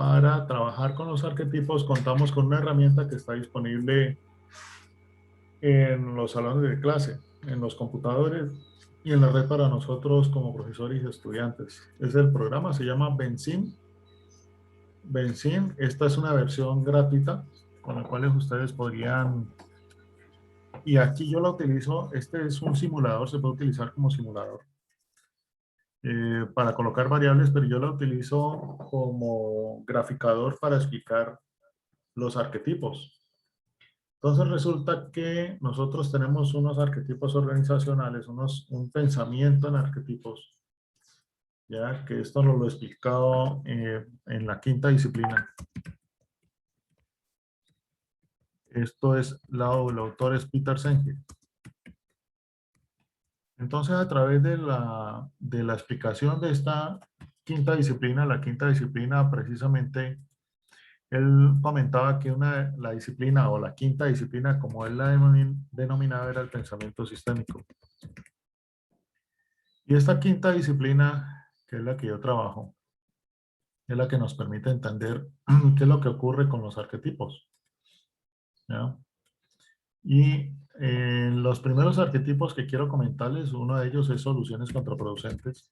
Para trabajar con los arquetipos contamos con una herramienta que está disponible en los salones de clase, en los computadores y en la red para nosotros como profesores y estudiantes. Es el programa, se llama Benzin. Benzin, esta es una versión gratuita con la cual ustedes podrían, y aquí yo la utilizo, este es un simulador, se puede utilizar como simulador para colocar variables, pero yo la utilizo como graficador para explicar los arquetipos. Entonces resulta que nosotros tenemos unos arquetipos organizacionales, un pensamiento en arquetipos, ya que esto nos lo he explicado en la quinta disciplina. Esto es, el autor es Peter Senge. Entonces, a través de la explicación de esta quinta disciplina, la quinta disciplina precisamente, él comentaba que la disciplina o la quinta disciplina, como él la denominaba, era el pensamiento sistémico. Y esta quinta disciplina, que es la que yo trabajo, es la que nos permite entender qué es lo que ocurre con los arquetipos, ¿ya? Y los primeros arquetipos que quiero comentarles, uno de ellos es soluciones contraproducentes.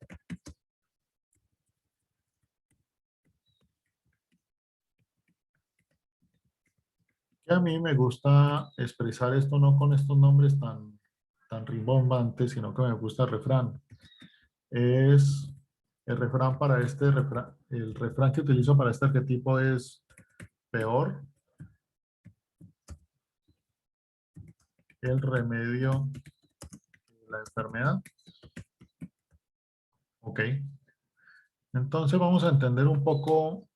Que a mí me gusta expresar esto no con estos nombres tan rimbombantes, sino que me gusta el refrán. Es el refrán para el refrán que utilizo para este arquetipo es peor el remedio de la enfermedad. Ok. Entonces vamos a entender un poco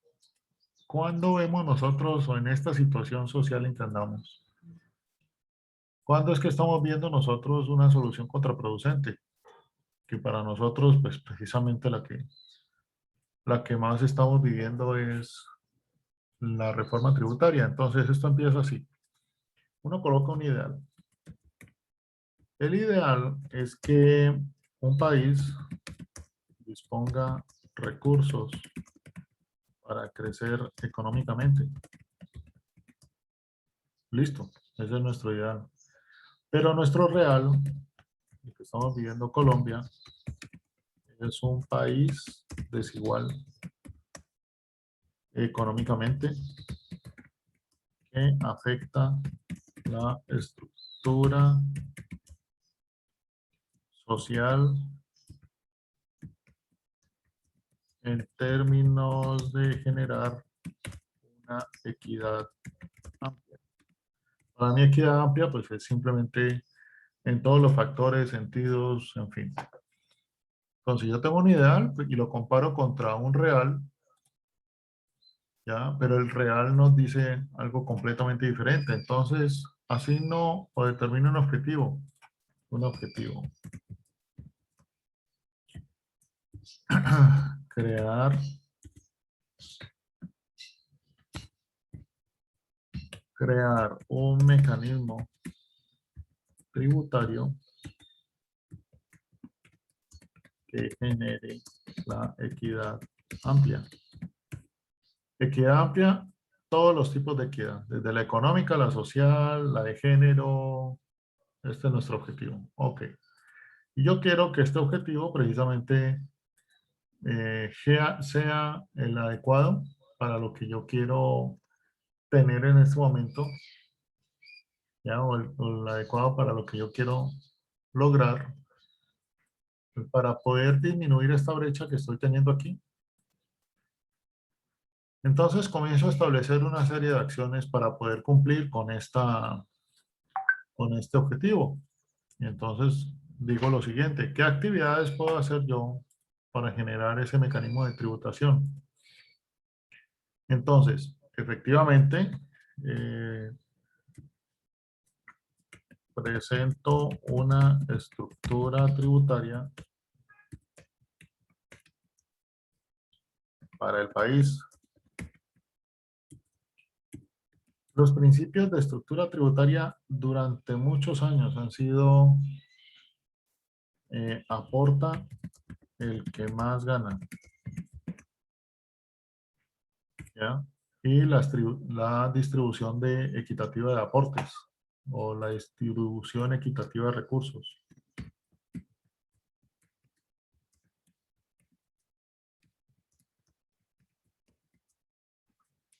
cuándo vemos nosotros o en esta situación social en que andamos. ¿Cuándo es que estamos viendo nosotros una solución contraproducente? Que para nosotros, pues precisamente la que más estamos viviendo es la reforma tributaria. Entonces esto empieza así. Uno coloca un ideal. El ideal es que un país disponga recursos para crecer económicamente. Listo, ese es nuestro ideal. Pero nuestro real, el que estamos viviendo Colombia, es un país desigual económicamente que afecta la estructura social en términos de generar una equidad amplia. Para mí equidad amplia pues es simplemente en todos los factores, sentidos, en fin. Entonces yo tengo un ideal y lo comparo contra un real, ¿ya? Pero el real nos dice algo completamente diferente. Entonces asigno o determino un objetivo. Un objetivo. crear un mecanismo tributario que genere la equidad amplia. Equidad amplia, todos los tipos de equidad, desde la económica, la social, la de género. Este es nuestro objetivo. Ok. Y yo quiero que este objetivo precisamente sea el adecuado para lo que yo quiero tener en este momento, ¿ya? O el adecuado para lo que yo quiero lograr, para poder disminuir esta brecha que estoy teniendo aquí. Entonces comienzo a establecer una serie de acciones para poder cumplir con este objetivo. Y entonces digo lo siguiente, ¿qué actividades puedo hacer yo para generar ese mecanismo de tributación? Entonces, efectivamente, presento una estructura tributaria para el país. Los principios de estructura tributaria durante muchos años han sido aporta el que más gana. ¿ya? Y la distribución equitativa de aportes o la distribución equitativa de recursos.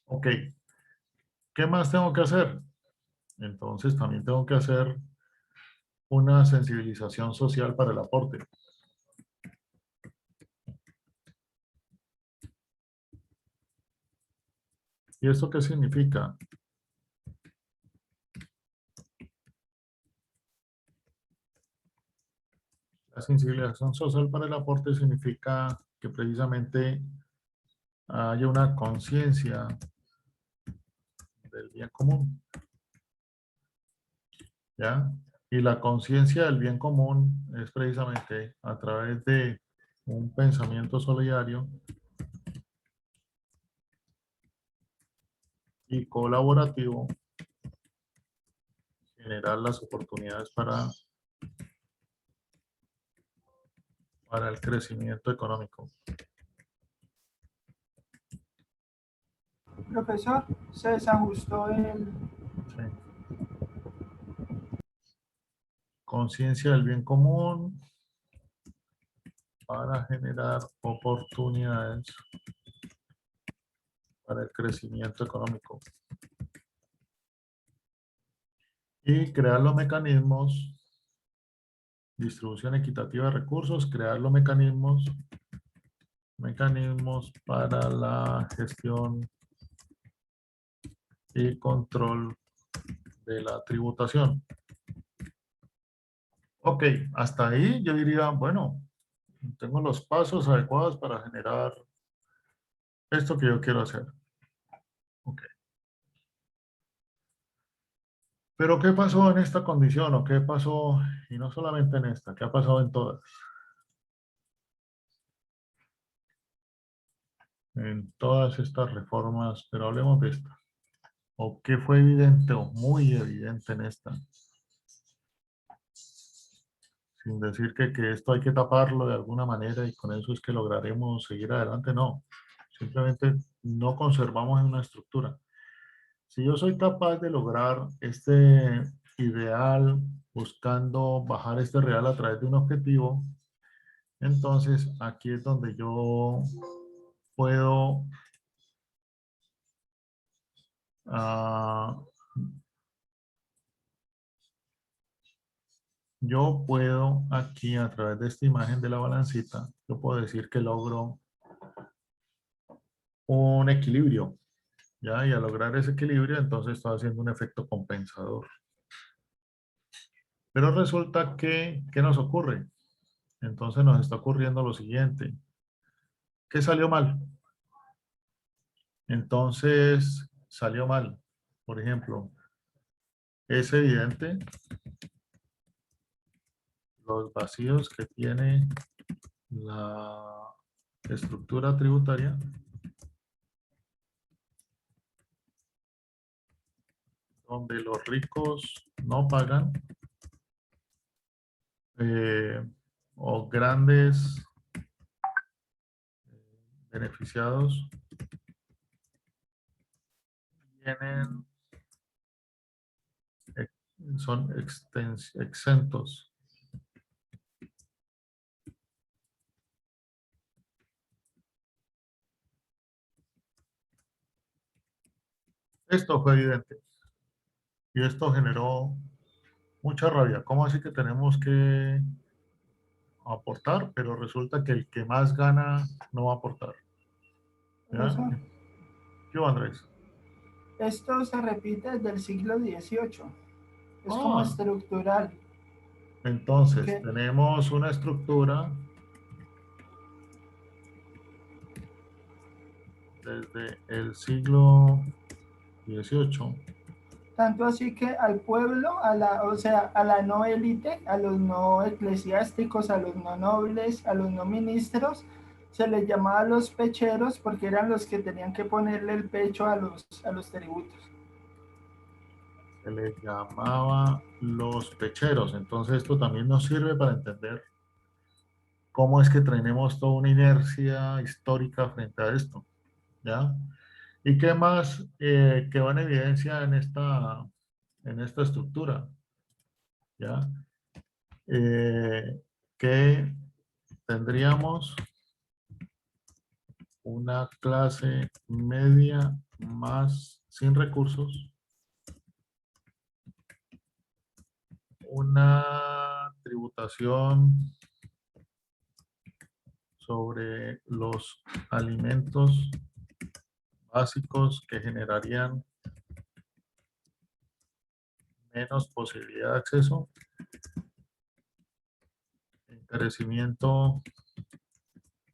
Ok, ¿qué más tengo que hacer? Entonces también tengo que hacer una sensibilización social para el aporte. ¿Y esto qué significa? La sensibilización social para el aporte significa que precisamente haya una conciencia del bien común, ¿ya? Y la conciencia del bien común es precisamente a través de un pensamiento solidario y colaborativo, generar las oportunidades para el crecimiento económico. Profesor, se desajustó el... Sí. Conciencia del bien común para generar oportunidades para el crecimiento económico. Y crear los mecanismos, distribución equitativa de recursos, crear los mecanismos para la gestión y control de la tributación. Ok, hasta ahí yo diría, bueno, tengo los pasos adecuados para generar esto que yo quiero hacer. Ok. Pero ¿qué pasó en esta condición? ¿O qué pasó, y no solamente en esta, qué ha pasado en todas? En todas estas reformas, pero hablemos de esta. ¿O qué fue evidente o muy evidente en esta? Sin decir que esto hay que taparlo de alguna manera y con eso es que lograremos seguir adelante, no. Simplemente no conservamos una estructura. Si yo soy capaz de lograr este ideal buscando bajar este real a través de un objetivo, entonces aquí es donde puedo ah, yo puedo aquí a través de esta imagen de la balancita, yo puedo decir que logro un equilibrio, ¿ya? Y al lograr ese equilibrio, entonces estoy haciendo un efecto compensador. Pero resulta que, ¿qué nos ocurre? Entonces nos está ocurriendo lo siguiente. ¿Qué salió mal? Entonces salió mal. Por ejemplo, es evidente los vacíos que tiene la estructura tributaria, donde los ricos no pagan o grandes beneficiados tienen, son exentos. Esto fue evidente y esto generó mucha rabia. ¿Cómo así que tenemos que aportar? Pero resulta que el que más gana no va a aportar. ¿Ya? Profesor, ¿Qué va, Andrés? esto se repite desde el siglo XVIII. Es como Ah, estructural. entonces Que tenemos una estructura desde el siglo XVIII. tanto así que al pueblo, o sea, a la no élite, a los no eclesiásticos, a los no nobles, a los no ministros, se les llamaba los pecheros porque eran los que tenían que ponerle el pecho a los tributos. Se les llamaba los pecheros. Entonces esto también nos sirve para entender cómo es que tenemos toda una inercia histórica frente a esto, ¿ya? ¿Y qué más quedó en evidencia en esta estructura? ¿Ya? Que tendríamos una clase media más sin recursos, una tributación sobre los alimentos básicos que generarían menos posibilidad de acceso, encarecimiento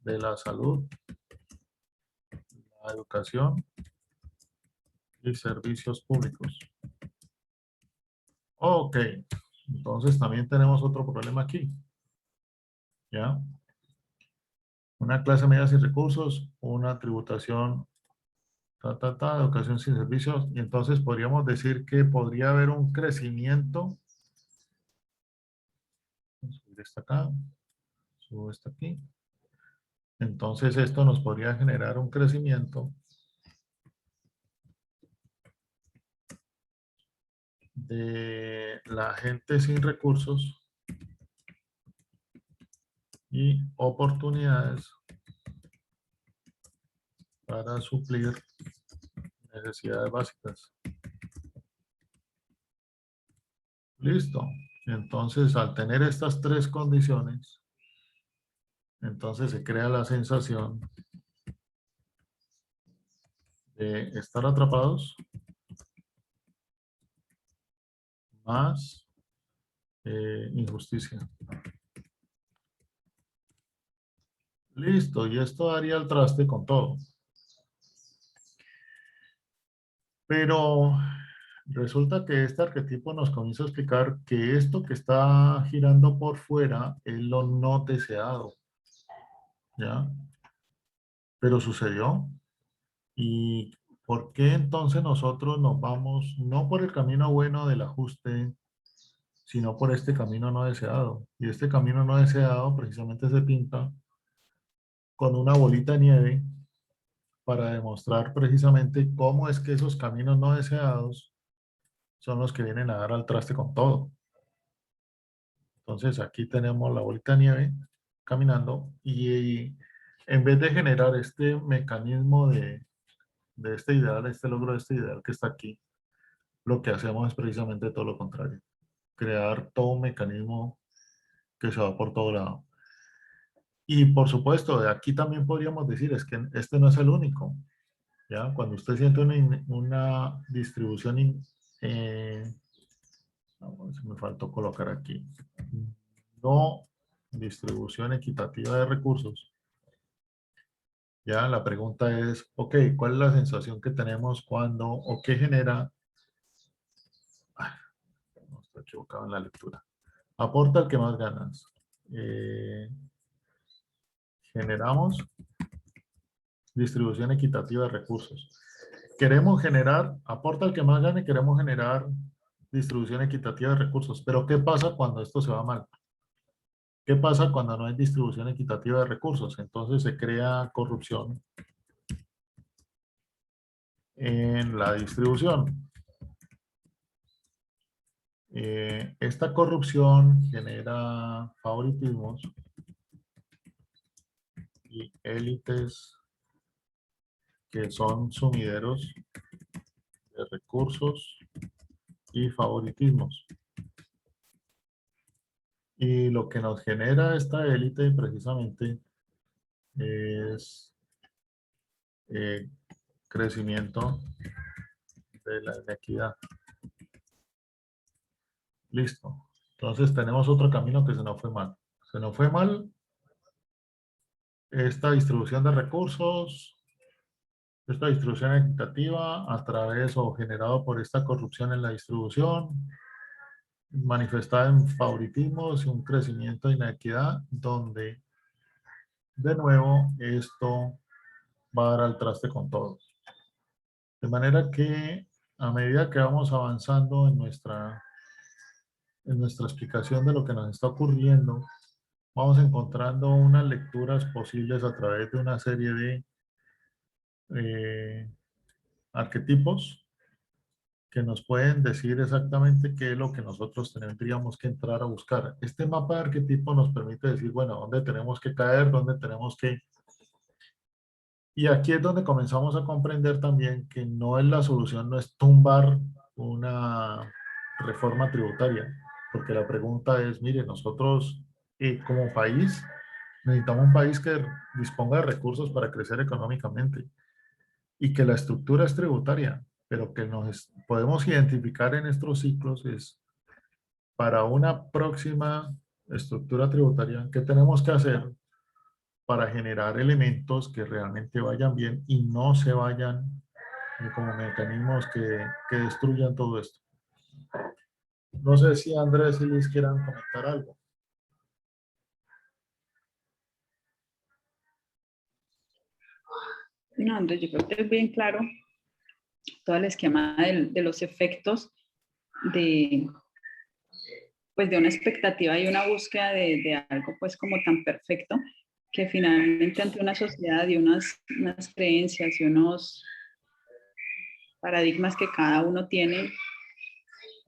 de la salud, la educación y servicios públicos. Ok, entonces también tenemos otro problema aquí. ¿Ya? Una clase media sin recursos, una tributación, educación sin servicios, y entonces podríamos decir que podría haber un crecimiento. Subir esta acá, subo esta aquí. Entonces esto nos podría generar un crecimiento de la gente sin recursos y oportunidades para suplir necesidades básicas. Listo. Entonces, al tener estas tres condiciones, entonces se crea la sensación de estar atrapados más injusticia. Listo, y esto daría el traste con todo. Pero resulta que este arquetipo nos comienza a explicar que esto que está girando por fuera es lo no deseado. ¿Ya? Pero sucedió. ¿Y por qué entonces nosotros nos vamos no por el camino bueno del ajuste, sino por este camino no deseado? Y este camino no deseado precisamente se pinta con una bolita de nieve para demostrar precisamente cómo es que esos caminos no deseados son los que vienen a dar al traste con todo. Entonces aquí tenemos la bolita de nieve caminando y en vez de generar este mecanismo de este ideal, este logro de este ideal que está aquí, lo que hacemos es precisamente todo lo contrario. Crear todo un mecanismo que se va por todo lado. Y por supuesto, de aquí también podríamos decir, es que este no es el único. ¿Ya? Cuando usted siente una distribución, se me faltó colocar aquí, no distribución equitativa de recursos, ya la pregunta es, ok, ¿cuál es la sensación que tenemos cuando, o qué genera? Ah, no, estoy equivocado en la lectura. Aporta el que más ganas. Generamos distribución equitativa de recursos. Queremos generar, aporta el que más gane, queremos generar distribución equitativa de recursos. Pero ¿qué pasa cuando esto se va mal? ¿Qué pasa cuando no hay distribución equitativa de recursos? Entonces se crea corrupción en la distribución. Esta corrupción genera favoritismos y élites que son sumideros de recursos y favoritismos. Y lo que nos genera esta élite precisamente es crecimiento de la inequidad. Listo. Entonces tenemos otro camino que se nos fue mal. Se nos fue mal esta distribución de recursos, esta distribución equitativa a través o generado por esta corrupción en la distribución, manifestada en favoritismos y un crecimiento de inequidad, donde de nuevo esto va a dar al traste con todos. De manera que a medida que vamos avanzando en nuestra explicación de lo que nos está ocurriendo, vamos encontrando unas lecturas posibles a través de una serie de arquetipos que nos pueden decir exactamente qué es lo que nosotros tendríamos que entrar a buscar. Este mapa de arquetipos nos permite decir, bueno, dónde tenemos que caer, dónde tenemos que... Y aquí es donde comenzamos a comprender también que no es la solución, no es tumbar una reforma tributaria, porque la pregunta es, mire, nosotros como país necesitamos un país que disponga de recursos para crecer económicamente y que la estructura es tributaria, pero que podemos identificar en estos ciclos es para una próxima estructura tributaria, ¿qué tenemos que hacer para generar elementos que realmente vayan bien y no se vayan como mecanismos que destruyan todo esto? No sé si Andrés y Luis quieran comentar algo. No, Andrés, yo creo que es bien claro todo el esquema de los efectos de, pues de una expectativa y una búsqueda de algo pues como tan perfecto que finalmente ante una sociedad y unas creencias y unos paradigmas que cada uno tiene,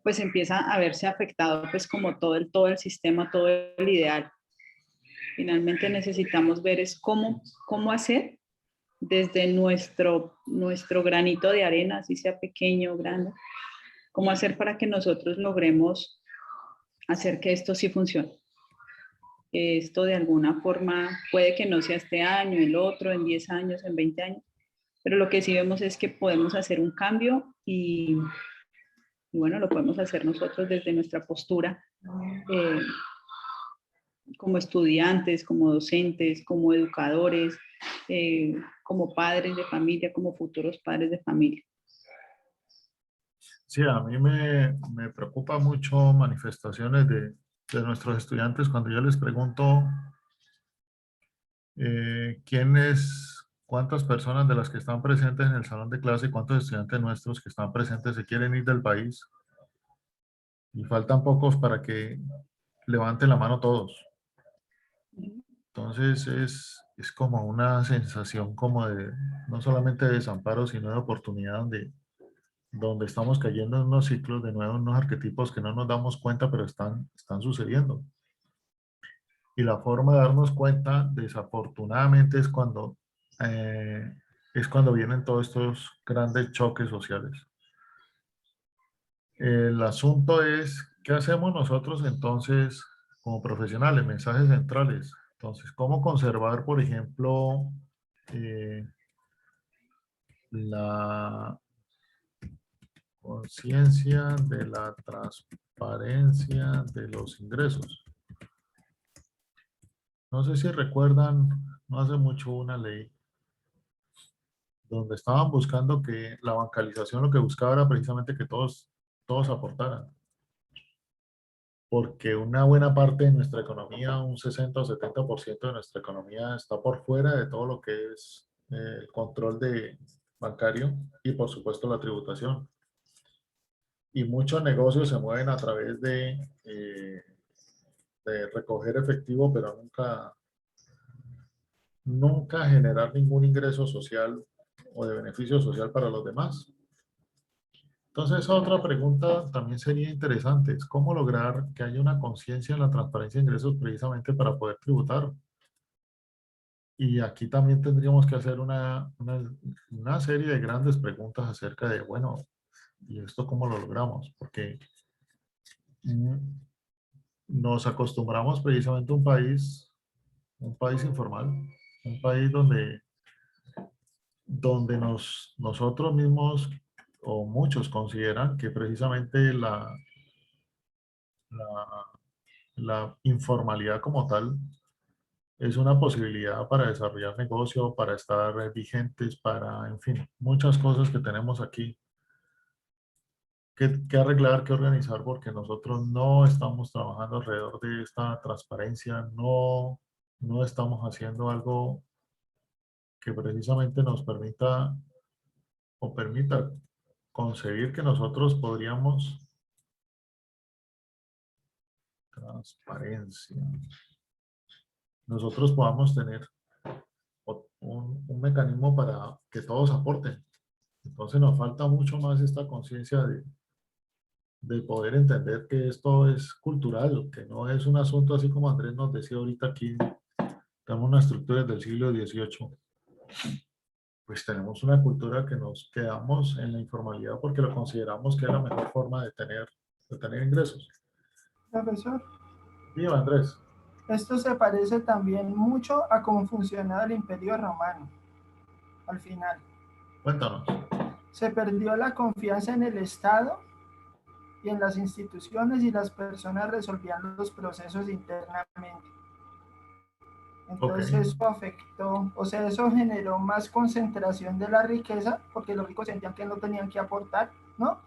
pues empieza a verse afectado pues como todo el sistema, todo el ideal. Finalmente necesitamos ver es cómo hacer desde nuestro granito de arena, así sea pequeño o grande, cómo hacer para que nosotros logremos hacer que esto sí funcione. Esto de alguna forma puede que no sea este año, el otro, en 10 años, en 20 años, pero lo que sí vemos es que podemos hacer un cambio y bueno, lo podemos hacer nosotros desde nuestra postura como estudiantes, como docentes, como educadores, como padres de familia, como futuros padres de familia. Sí, a mí me preocupa mucho manifestaciones de nuestros estudiantes cuando yo les pregunto cuántas personas de las que están presentes en el salón de clase, cuántos estudiantes nuestros que están presentes se quieren ir del país y faltan pocos para que levanten la mano todos. Entonces es como una sensación como de, no solamente de desamparo, sino de oportunidad donde estamos cayendo en unos ciclos de nuevo, en unos arquetipos que no nos damos cuenta, pero están sucediendo. Y la forma de darnos cuenta, desafortunadamente, es cuando vienen todos estos grandes choques sociales. El asunto es, ¿qué hacemos nosotros entonces como profesionales? Mensajes centrales. Entonces, ¿cómo conservar, por ejemplo, la conciencia de la transparencia de los ingresos? No sé si recuerdan, no hace mucho una ley donde estaban buscando que la bancarización lo que buscaba era precisamente que todos aportaran. Porque una buena parte de nuestra economía, un 60 o 70% de nuestra economía está por fuera de todo lo que es el control bancario y por supuesto la tributación. Y muchos negocios se mueven a través de recoger efectivo, pero nunca generar ningún ingreso social o de beneficio social para los demás. Entonces, otra pregunta también sería interesante, es cómo lograr que haya una conciencia en la transparencia de ingresos precisamente para poder tributar. Y aquí también tendríamos que hacer una serie de grandes preguntas acerca de, bueno, ¿y esto cómo lo logramos? Porque mm, nos acostumbramos precisamente a un país informal, un país donde nosotros mismos o muchos consideran que precisamente la, la informalidad como tal es una posibilidad para desarrollar negocio, para estar vigentes, para, en fin, muchas cosas que tenemos aquí que arreglar, que organizar, porque nosotros no estamos trabajando alrededor de esta transparencia, no estamos haciendo algo que precisamente nos permita o permita concebir que nosotros podríamos transparencia. Nosotros podamos tener un mecanismo para que todos aporten. Entonces nos falta mucho más esta conciencia de poder entender que esto es cultural, que no es un asunto así como Andrés nos decía ahorita aquí, tenemos una estructura del siglo XVIII, pues tenemos una cultura que nos quedamos en la informalidad porque lo consideramos que es la mejor forma de tener ingresos. Profesor, Dígame, Andrés. esto se parece también mucho a cómo funcionaba el Imperio Romano al final. Cuéntanos. Se perdió la confianza en el Estado y en las instituciones y las personas resolvían los procesos internamente. Ok. Entonces eso afectó, o sea, eso generó más concentración de la riqueza porque los ricos sentían que no tenían que aportar, ¿no?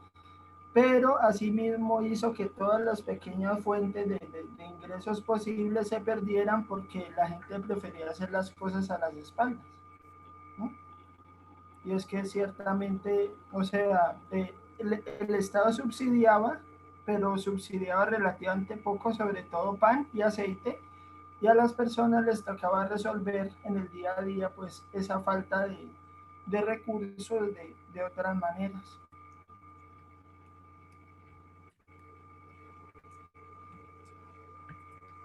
Pero asimismo hizo que todas las pequeñas fuentes de ingresos posibles se perdieran porque la gente prefería hacer las cosas a las espaldas, ¿no? Y es que ciertamente, o sea, el Estado subsidiaba, pero subsidiaba relativamente poco, sobre todo pan y aceite, y a las personas les tocaba resolver en el día a día pues esa falta de recursos de otras maneras.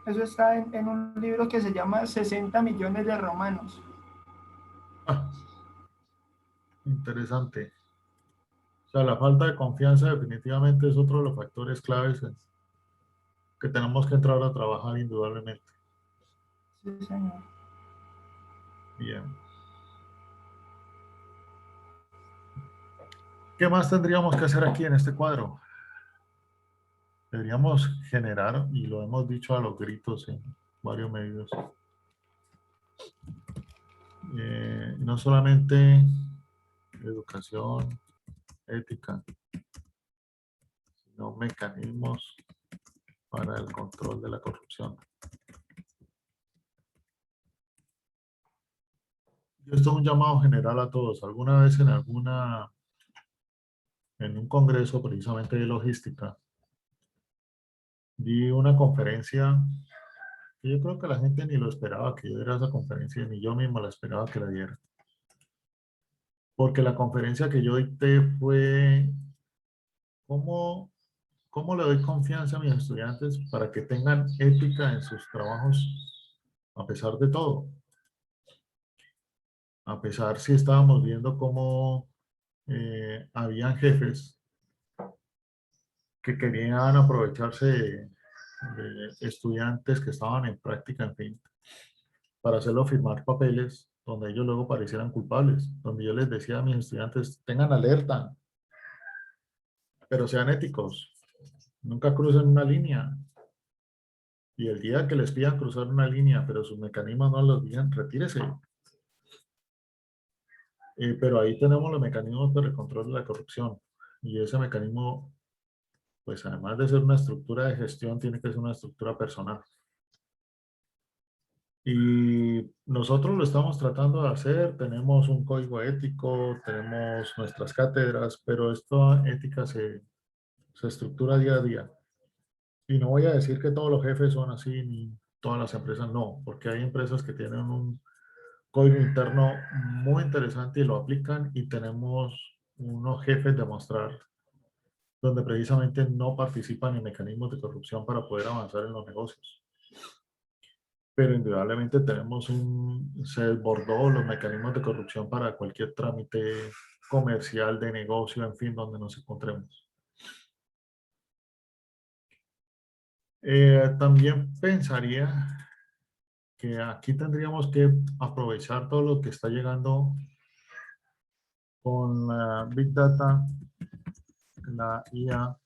Eso está en un libro que se llama 60 millones de romanos. Ah, interesante. O sea, la falta de confianza definitivamente es otro de los factores claves que tenemos que entrar a trabajar indudablemente. Sí, señor. Bien. ¿Qué más tendríamos que hacer aquí en este cuadro? Deberíamos generar, y lo hemos dicho a los gritos en varios medios, no solamente educación, ética, sino mecanismos para el control de la corrupción. Esto es un llamado general a todos. Alguna vez en un congreso precisamente de logística, di una conferencia y yo creo que la gente ni lo esperaba que yo diera esa conferencia, ni yo mismo la esperaba que la diera. Porque la conferencia que yo dicté fue cómo, cómo le doy confianza a mis estudiantes para que tengan ética en sus trabajos a pesar de todo. A pesar si estábamos viendo cómo habían jefes que querían aprovecharse de estudiantes que estaban en práctica, en fin, para hacerlo firmar papeles donde ellos luego parecieran culpables, donde yo les decía a mis estudiantes, tengan alerta, pero sean éticos, nunca crucen una línea. Y el día que les pidan cruzar una línea, pero sus mecanismos no los digan, retírese. Pero ahí tenemos los mecanismos de control de la corrupción. Y ese mecanismo, pues además de ser una estructura de gestión, tiene que ser una estructura personal. Y nosotros lo estamos tratando de hacer, tenemos un código ético, tenemos nuestras cátedras, pero esta ética se estructura día a día. Y no voy a decir que todos los jefes son así, ni todas las empresas, no, porque hay empresas que tienen un código interno muy interesante y lo aplican y tenemos unos jefes de mostrar donde precisamente no participan en mecanismos de corrupción para poder avanzar en los negocios. Pero indudablemente se desbordó los mecanismos de corrupción para cualquier trámite comercial, de negocio, en fin, donde nos encontremos. También pensaría que aquí tendríamos que aprovechar todo lo que está llegando con la Big Data, la IA,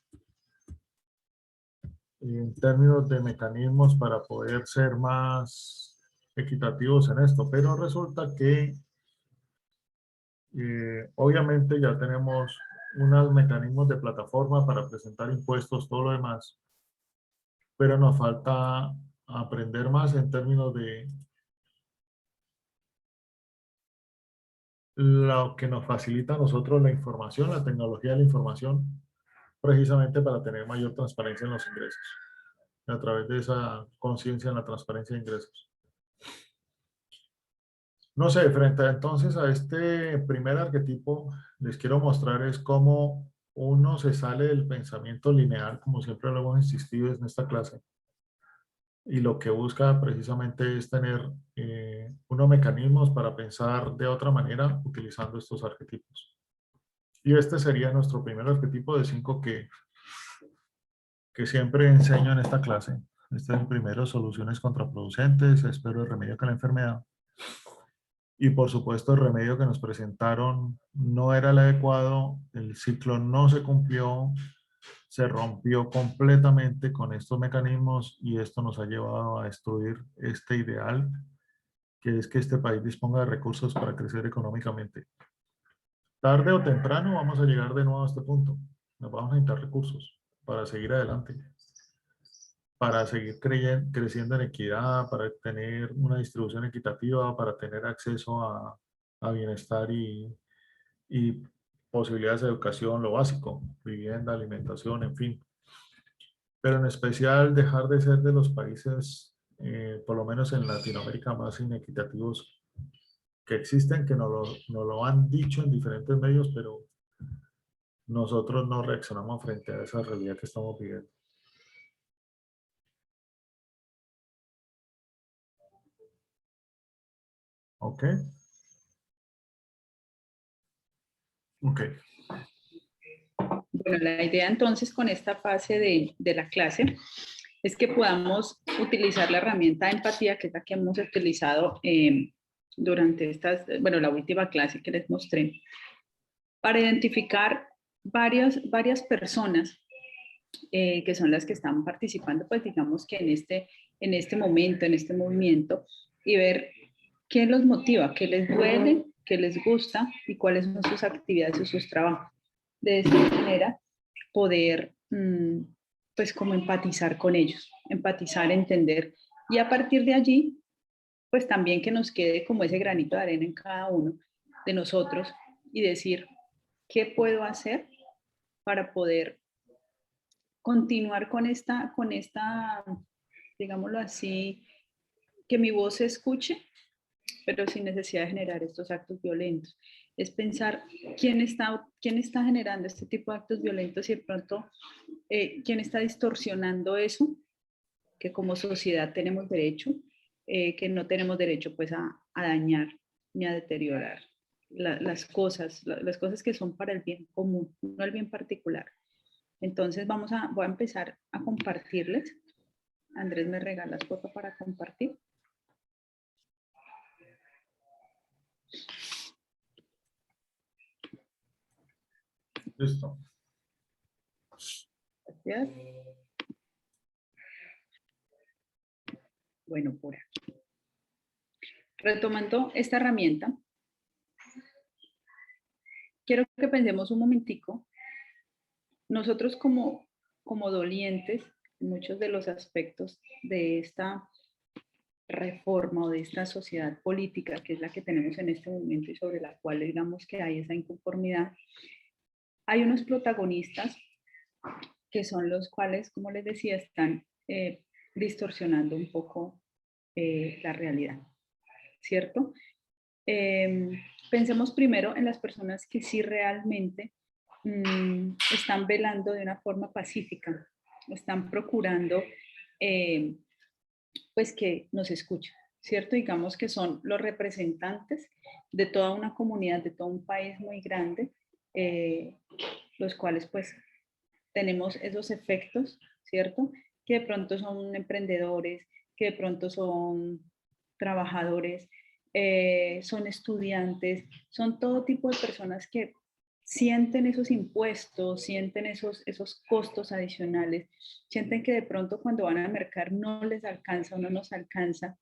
en términos de mecanismos para poder ser más equitativos en esto. Pero resulta que obviamente ya tenemos unos mecanismos de plataforma para presentar impuestos, todo lo demás, pero nos falta aprender más en términos de lo que nos facilita a nosotros la información, la tecnología de la información, precisamente para tener mayor transparencia en los ingresos, a través de esa conciencia en la transparencia de ingresos. No sé, frente entonces a este primer arquetipo, les quiero mostrar es cómo uno se sale del pensamiento lineal, como siempre lo hemos insistido en esta clase, y lo que busca precisamente es tener unos mecanismos para pensar de otra manera utilizando estos arquetipos. Y este sería nuestro primer arquetipo de 5 que siempre enseño en esta clase. Este es el primero, soluciones contraproducentes, espero el remedio que la enfermedad. Y por supuesto el remedio que nos presentaron no era el adecuado, el ciclo no se cumplió, se rompió completamente con estos mecanismos y esto nos ha llevado a destruir este ideal, que es que este país disponga de recursos para crecer económicamente. Tarde o temprano vamos a llegar de nuevo a este punto. Nos vamos a necesitar recursos para seguir adelante, para seguir creciendo en equidad, para tener una distribución equitativa, para tener acceso a bienestar y posibilidades de educación, lo básico, vivienda, alimentación, en fin. Pero en especial dejar de ser de los países, por lo menos en Latinoamérica, más inequitativos que existen, que nos lo han dicho en diferentes medios, pero nosotros no reaccionamos frente a esa realidad que estamos viviendo. ¿Ok? Ok. Bueno, la idea entonces con esta fase de la clase es que podamos utilizar la herramienta de empatía, que es la que hemos utilizado durante bueno, la última clase que les mostré, para identificar varias personas que son las que están participando, pues digamos que en este momento, en este movimiento, y ver qué los motiva, qué les duele, qué les gusta y cuáles son sus actividades o sus trabajos. De esta manera, poder, pues como empatizar con ellos, empatizar, entender, y a partir de allí, pues también que nos quede como ese granito de arena en cada uno de nosotros y decir, ¿qué puedo hacer para poder continuar con esta, digámoslo así, que mi voz se escuche, pero sin necesidad de generar estos actos violentos? Es pensar quién está generando este tipo de actos violentos y de pronto quién está distorsionando eso, que como sociedad tenemos derecho, que no tenemos derecho pues a dañar ni a deteriorar las cosas que son para el bien común, no el bien particular. Entonces voy a empezar a compartirles. Andrés, ¿me regalas foto para compartir? Listo. Gracias. Bueno, por aquí. Retomando esta herramienta, quiero que pensemos un momentico, nosotros como dolientes, en muchos de los aspectos de esta reforma o de esta sociedad política que es la que tenemos en este momento y sobre la cual digamos que hay esa inconformidad, hay unos protagonistas que son los cuales, como les decía, están distorsionando un poco la realidad, ¿cierto? Pensemos primero en las personas que sí realmente están velando de una forma pacífica, están procurando pues que nos escuchen, ¿cierto? Digamos que son los representantes de toda una comunidad, de todo un país muy grande, los cuales pues tenemos esos efectos, ¿cierto? Que de pronto son emprendedores, que de pronto son trabajadores, son estudiantes, son todo tipo de personas que sienten esos impuestos, sienten esos costos adicionales, sienten que de pronto cuando van al mercado no les alcanza o no nos alcanza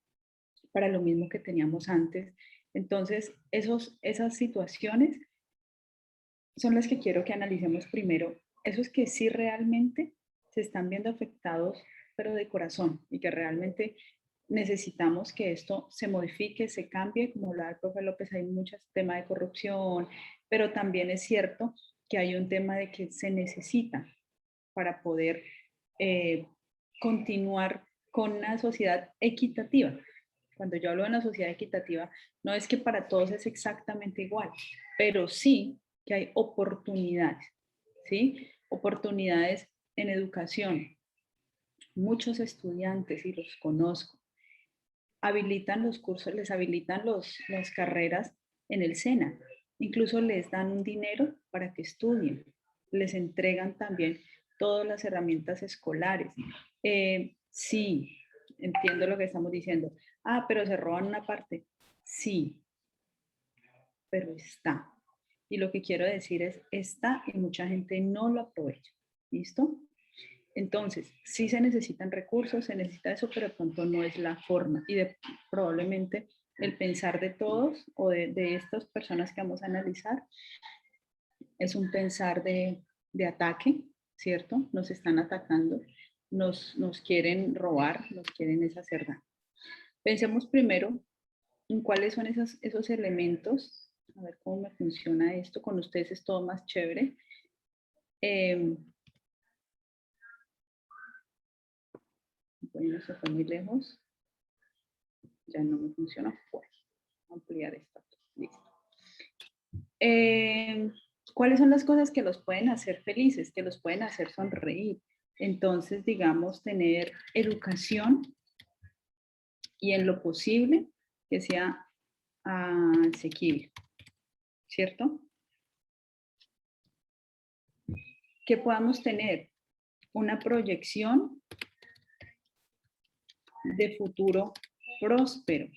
para lo mismo que teníamos antes. Entonces, esas situaciones son las que quiero que analicemos primero, esos que sí realmente se están viendo afectados, pero de corazón, y que realmente necesitamos que esto se modifique, se cambie, como hablaba el profe López, hay muchos temas de corrupción, pero también es cierto que hay un tema de que se necesita para poder continuar con una sociedad equitativa, Cuando yo hablo de una sociedad equitativa, no es que para todos es exactamente igual, pero sí que hay oportunidades, ¿sí? Oportunidades en educación. Muchos estudiantes, y los conozco, habilitan los cursos, les habilitan las carreras en el SENA. Incluso les dan un dinero para que estudien. Les entregan también todas las herramientas escolares. Sí, entiendo lo que estamos diciendo. Ah, pero se roban una parte. Sí, pero está. Y lo que quiero decir es, está y mucha gente no lo aprovecha. ¿Listo? Entonces, sí se necesitan recursos, se necesita eso, pero de pronto no es la forma. Y probablemente el pensar de todos o de estas personas que vamos a analizar es un pensar de ataque, ¿cierto? Nos están atacando, nos quieren robar, nos quieren hacer daño. Pensemos primero en cuáles son esos elementos. A ver cómo me funciona esto. Con ustedes es todo más chévere. Bueno, se fue muy lejos. Ya no me funciona. Pues, ampliar esto. Listo. ¿Cuáles son las cosas que los pueden hacer felices, que los pueden hacer sonreír? Entonces, digamos, tener educación y en lo posible que sea asequible, ¿cierto? Que podamos tener una proyección de futuro próspero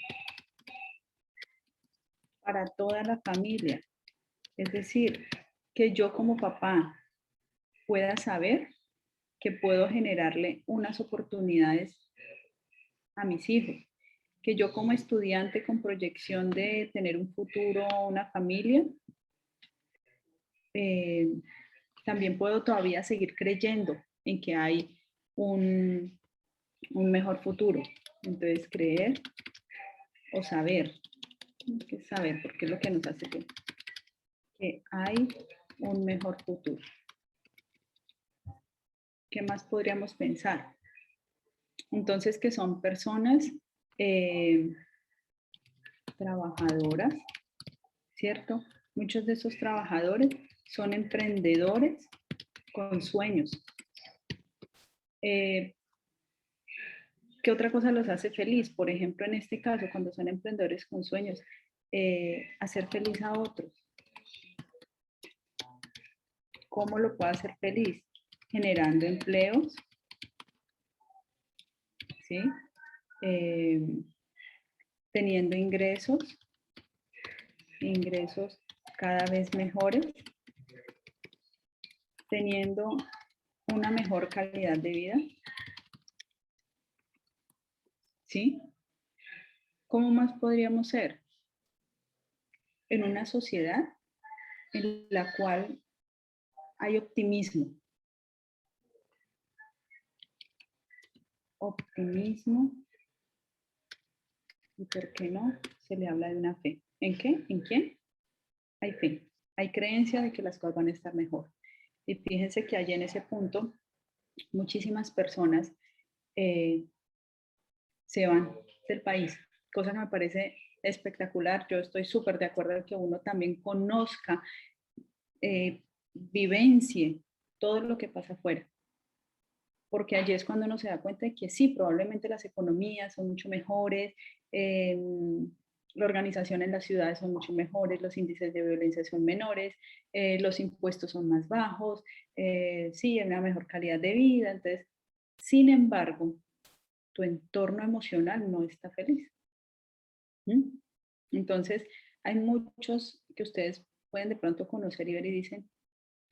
para toda la familia. Es decir, que yo como papá pueda saber que puedo generarle unas oportunidades a mis hijos, que yo como estudiante con proyección de tener un futuro, una familia, también puedo todavía seguir creyendo en que hay un mejor futuro. Entonces, creer o saber, que saber, porque es lo que nos hace que hay un mejor futuro. ¿Qué más podríamos pensar? Entonces, que son personas trabajadoras, ¿cierto? Muchos de esos trabajadores son emprendedores con sueños. ¿Qué otra cosa los hace feliz? Por ejemplo, en este caso, cuando son emprendedores con sueños, hacer feliz a otros. ¿Cómo lo puedo hacer feliz? Generando empleos, ¿sí? Teniendo ingresos cada vez mejores, teniendo una mejor calidad de vida, ¿sí? ¿Cómo más podríamos ser? En una sociedad en la cual hay optimismo. Optimismo. ¿Y por qué no? Se le habla de una fe. ¿En qué? ¿En quién? Hay fe. Hay creencia de que las cosas van a estar mejor. Y fíjense que allí en ese punto, muchísimas personas se van del país, cosa que me parece espectacular. Yo estoy súper de acuerdo en que uno también conozca, vivencie todo lo que pasa afuera. Porque allí es cuando uno se da cuenta de que sí, probablemente las economías son mucho mejores, la organización en las ciudades son mucho mejores, los índices de violencia son menores, los impuestos son más bajos, sí, hay una mejor calidad de vida. Entonces, sin embargo, tu entorno emocional no está feliz. ¿Mm? Entonces, hay muchos que ustedes pueden de pronto conocer y ver y dicen,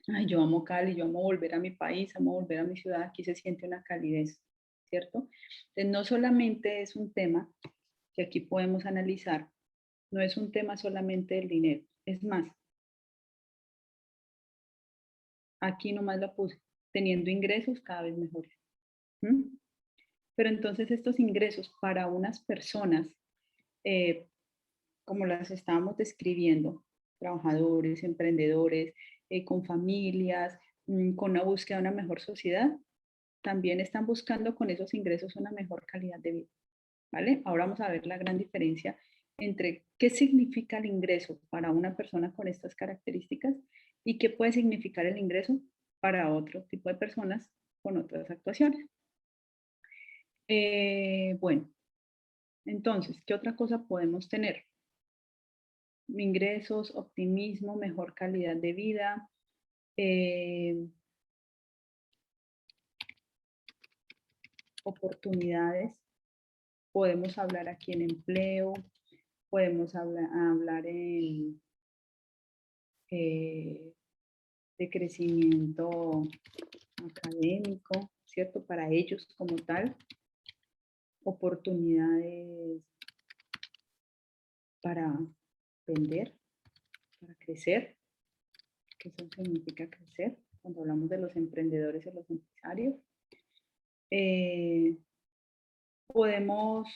ay, yo amo Cali, yo amo volver a mi país, amo volver a mi ciudad, aquí se siente una calidez, ¿cierto? Entonces, no solamente es un tema que aquí podemos analizar, no es un tema solamente del dinero, es más, aquí nomás la puse, teniendo ingresos cada vez mejores. ¿Mm? Pero entonces estos ingresos para unas personas, como las estábamos describiendo, trabajadores, emprendedores, con familias, con una búsqueda de una mejor sociedad, también están buscando con esos ingresos una mejor calidad de vida. ¿vale? Ahora vamos a ver la gran diferencia entre qué significa el ingreso para una persona con estas características y qué puede significar el ingreso para otro tipo de personas con otras actuaciones. Bueno, entonces, ¿qué otra cosa podemos tener? Ingresos, optimismo, mejor calidad de vida, oportunidades. Podemos hablar aquí en empleo, podemos hablar en, de crecimiento académico, ¿cierto? Para ellos como tal, oportunidades para vender, para crecer, que eso significa crecer, cuando hablamos de los emprendedores y los empresarios. Podemos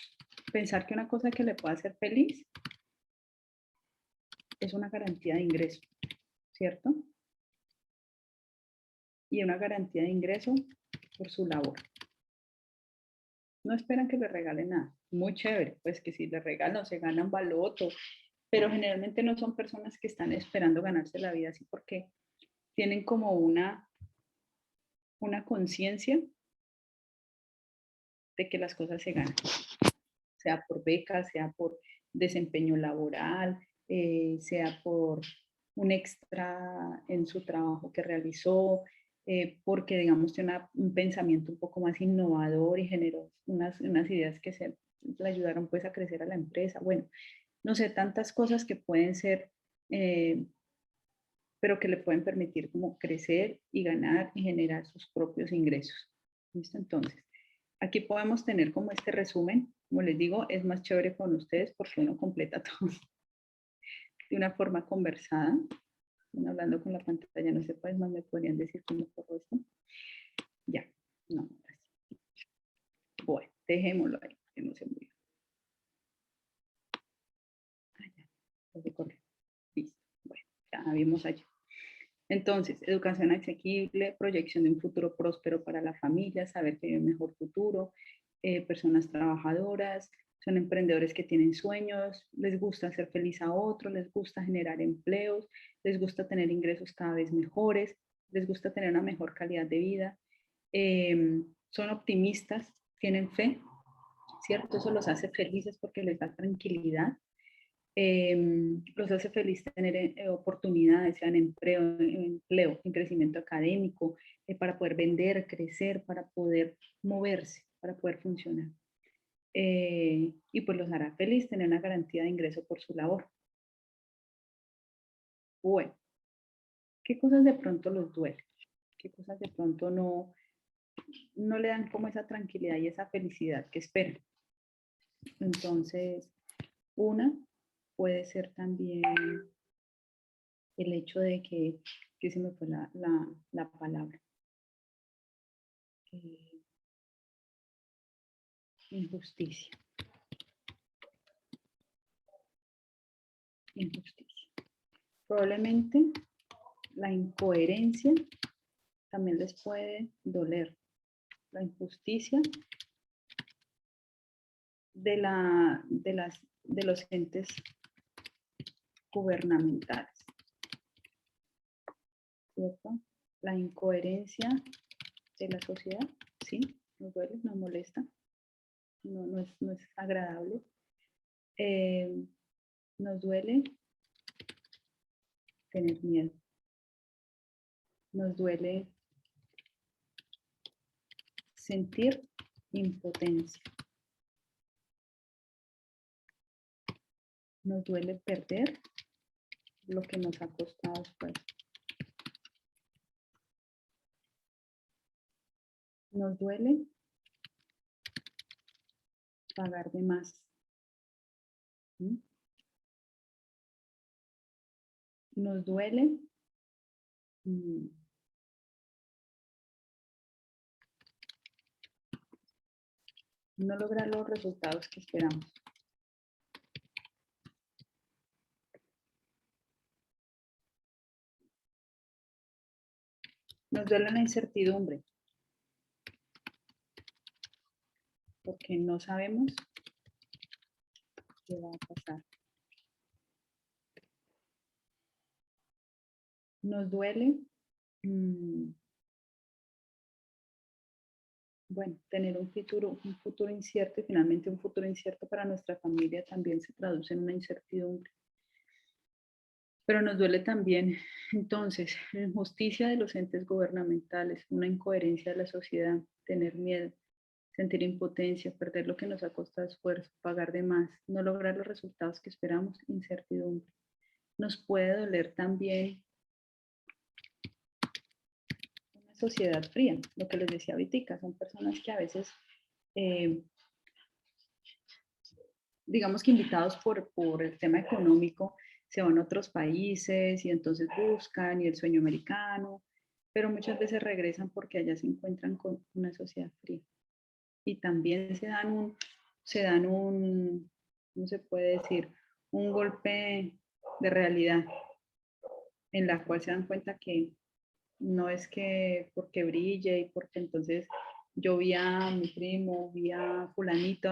pensar que una cosa que le pueda hacer feliz es una garantía de ingreso, ¿cierto? Y una garantía de ingreso por su labor. No esperan que le regalen nada. Muy chévere, pues que si le regalan se ganan baloto, pero generalmente no son personas que están esperando ganarse la vida así porque tienen como una conciencia de que las cosas se ganan, sea por becas, sea por desempeño laboral, sea por un extra en su trabajo que realizó, porque digamos tiene un pensamiento un poco más innovador y generó unas ideas que le ayudaron pues a crecer a la empresa. Bueno, no sé, tantas cosas que pueden ser, pero que le pueden permitir como crecer y ganar y generar sus propios ingresos. ¿Listo? Entonces, aquí podemos tener como este resumen. Como les digo, es más chévere con ustedes porque uno completa todo de una forma conversada. Bueno, hablando con la pantalla, no sé, pues más me podrían decir cómo corro esto. Ya, no, así. Bueno, dejémoslo ahí, que no se mueva. Ah, ya, corre. Listo. Bueno, ya vimos allí. Entonces, educación asequible, proyección de un futuro próspero para la familia, saber que hay un mejor futuro, personas trabajadoras, son emprendedores que tienen sueños, les gusta hacer feliz a otros, les gusta generar empleos, les gusta tener ingresos cada vez mejores, les gusta tener una mejor calidad de vida, son optimistas, tienen fe, ¿cierto? Eso los hace felices porque les da tranquilidad. Los hace feliz tener oportunidades, sean empleo, en crecimiento académico, para poder vender, crecer, para poder moverse, para poder funcionar. Y pues los hará feliz tener una garantía de ingreso por su labor. Bueno, ¿qué cosas de pronto los duele? ¿Qué cosas de pronto no le dan como esa tranquilidad y esa felicidad que esperan? Entonces, una puede ser también el hecho de que se me fue la palabra. Injusticia. Injusticia. Probablemente la incoherencia también les puede doler. La injusticia de los entes gubernamentales, ¿cierto? La incoherencia de la sociedad, sí, nos duele, nos molesta, no es agradable. Nos duele tener miedo, nos duele sentir impotencia, nos duele perder lo que nos ha costado esfuerzo. Nos duele pagar de más. ¿Sí? Nos duele no lograr los resultados que esperamos. Nos duele la incertidumbre, porque no sabemos ¿Qué va a pasar? Nos duele, bueno, tener un futuro incierto y finalmente un futuro incierto para nuestra familia también se traduce en una incertidumbre. Pero nos duele también, entonces, la injusticia de los entes gubernamentales, una incoherencia de la sociedad, tener miedo, sentir impotencia, perder lo que nos ha costado esfuerzo, pagar de más, no lograr los resultados que esperamos, incertidumbre. Nos puede doler también una sociedad fría, lo que les decía Vitica, son personas que a veces, digamos que invitados por el tema económico, se van a otros países y entonces buscan y el sueño americano, pero muchas veces regresan porque allá se encuentran con una sociedad fría. Y también se dan un, ¿cómo se puede decir? Un golpe de realidad en la cual se dan cuenta que no es que porque brille y porque entonces yo vi a mi primo, vi a fulanito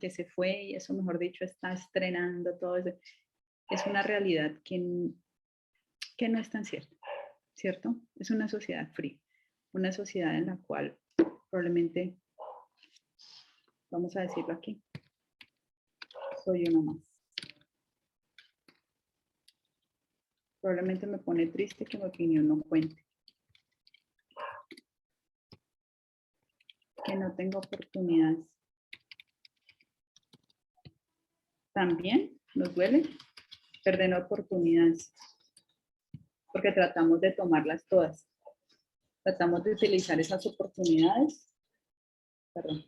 que se fue y eso, mejor dicho, está estrenando todo eso. Es una realidad que no es tan cierta, ¿cierto? Es una sociedad fría, una sociedad en la cual probablemente, vamos a decirlo aquí, soy uno más. Probablemente me pone triste que mi opinión no cuente, que no tenga oportunidades. También nos duele perder oportunidades, porque tratamos de tomarlas todas. Tratamos de utilizar esas oportunidades, perdón,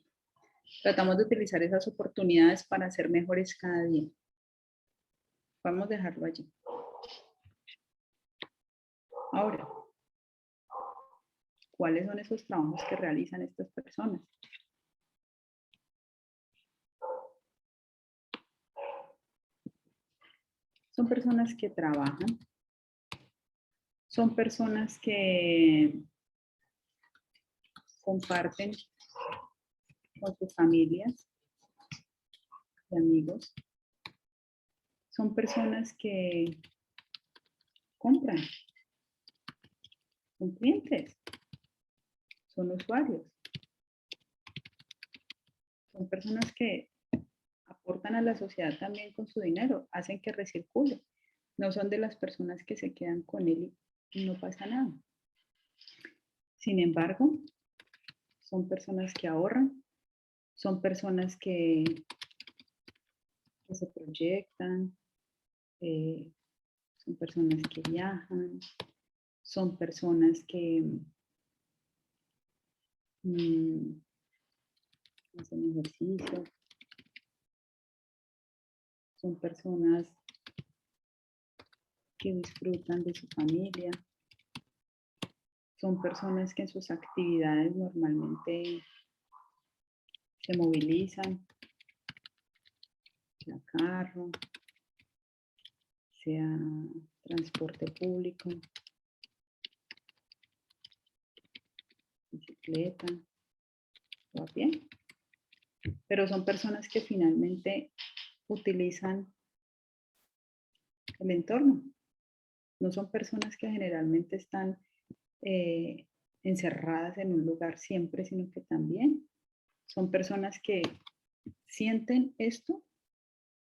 tratamos de utilizar esas oportunidades para ser mejores cada día. Vamos a dejarlo allí. Ahora, ¿cuáles son esos trabajos que realizan estas personas? Son personas que trabajan, son personas que comparten con sus familias y amigos, son personas que compran, son clientes, son usuarios, son personas que aportan a la sociedad también con su dinero, hacen que recircule, no son de las personas que se quedan con él y no pasa nada. Sin embargo, son personas que ahorran, son personas que se proyectan, son personas que viajan, son personas que hacen ejercicio, son personas que disfrutan de su familia, son personas que en sus actividades normalmente se movilizan, sea carro, sea transporte público, bicicleta o a pie. Pero son personas que finalmente utilizan el entorno. No son personas que generalmente están encerradas en un lugar siempre, sino que también son personas que sienten esto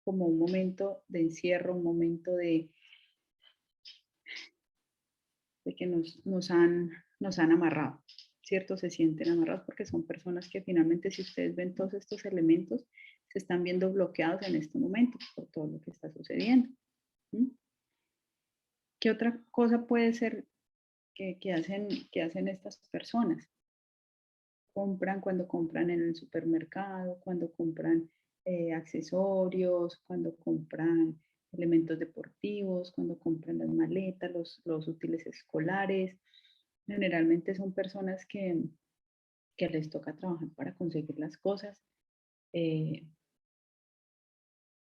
como un momento de encierro, un momento de que nos han amarrado, ¿cierto? Se sienten amarrados porque son personas que finalmente, si ustedes ven todos estos elementos, se están viendo bloqueados en este momento por todo lo que está sucediendo. ¿Sí? ¿Qué otra cosa puede ser que hacen estas personas? Cuando compran en el supermercado, cuando compran accesorios, cuando compran elementos deportivos, cuando compran las maletas, los útiles escolares. Generalmente son personas que les toca trabajar para conseguir las cosas.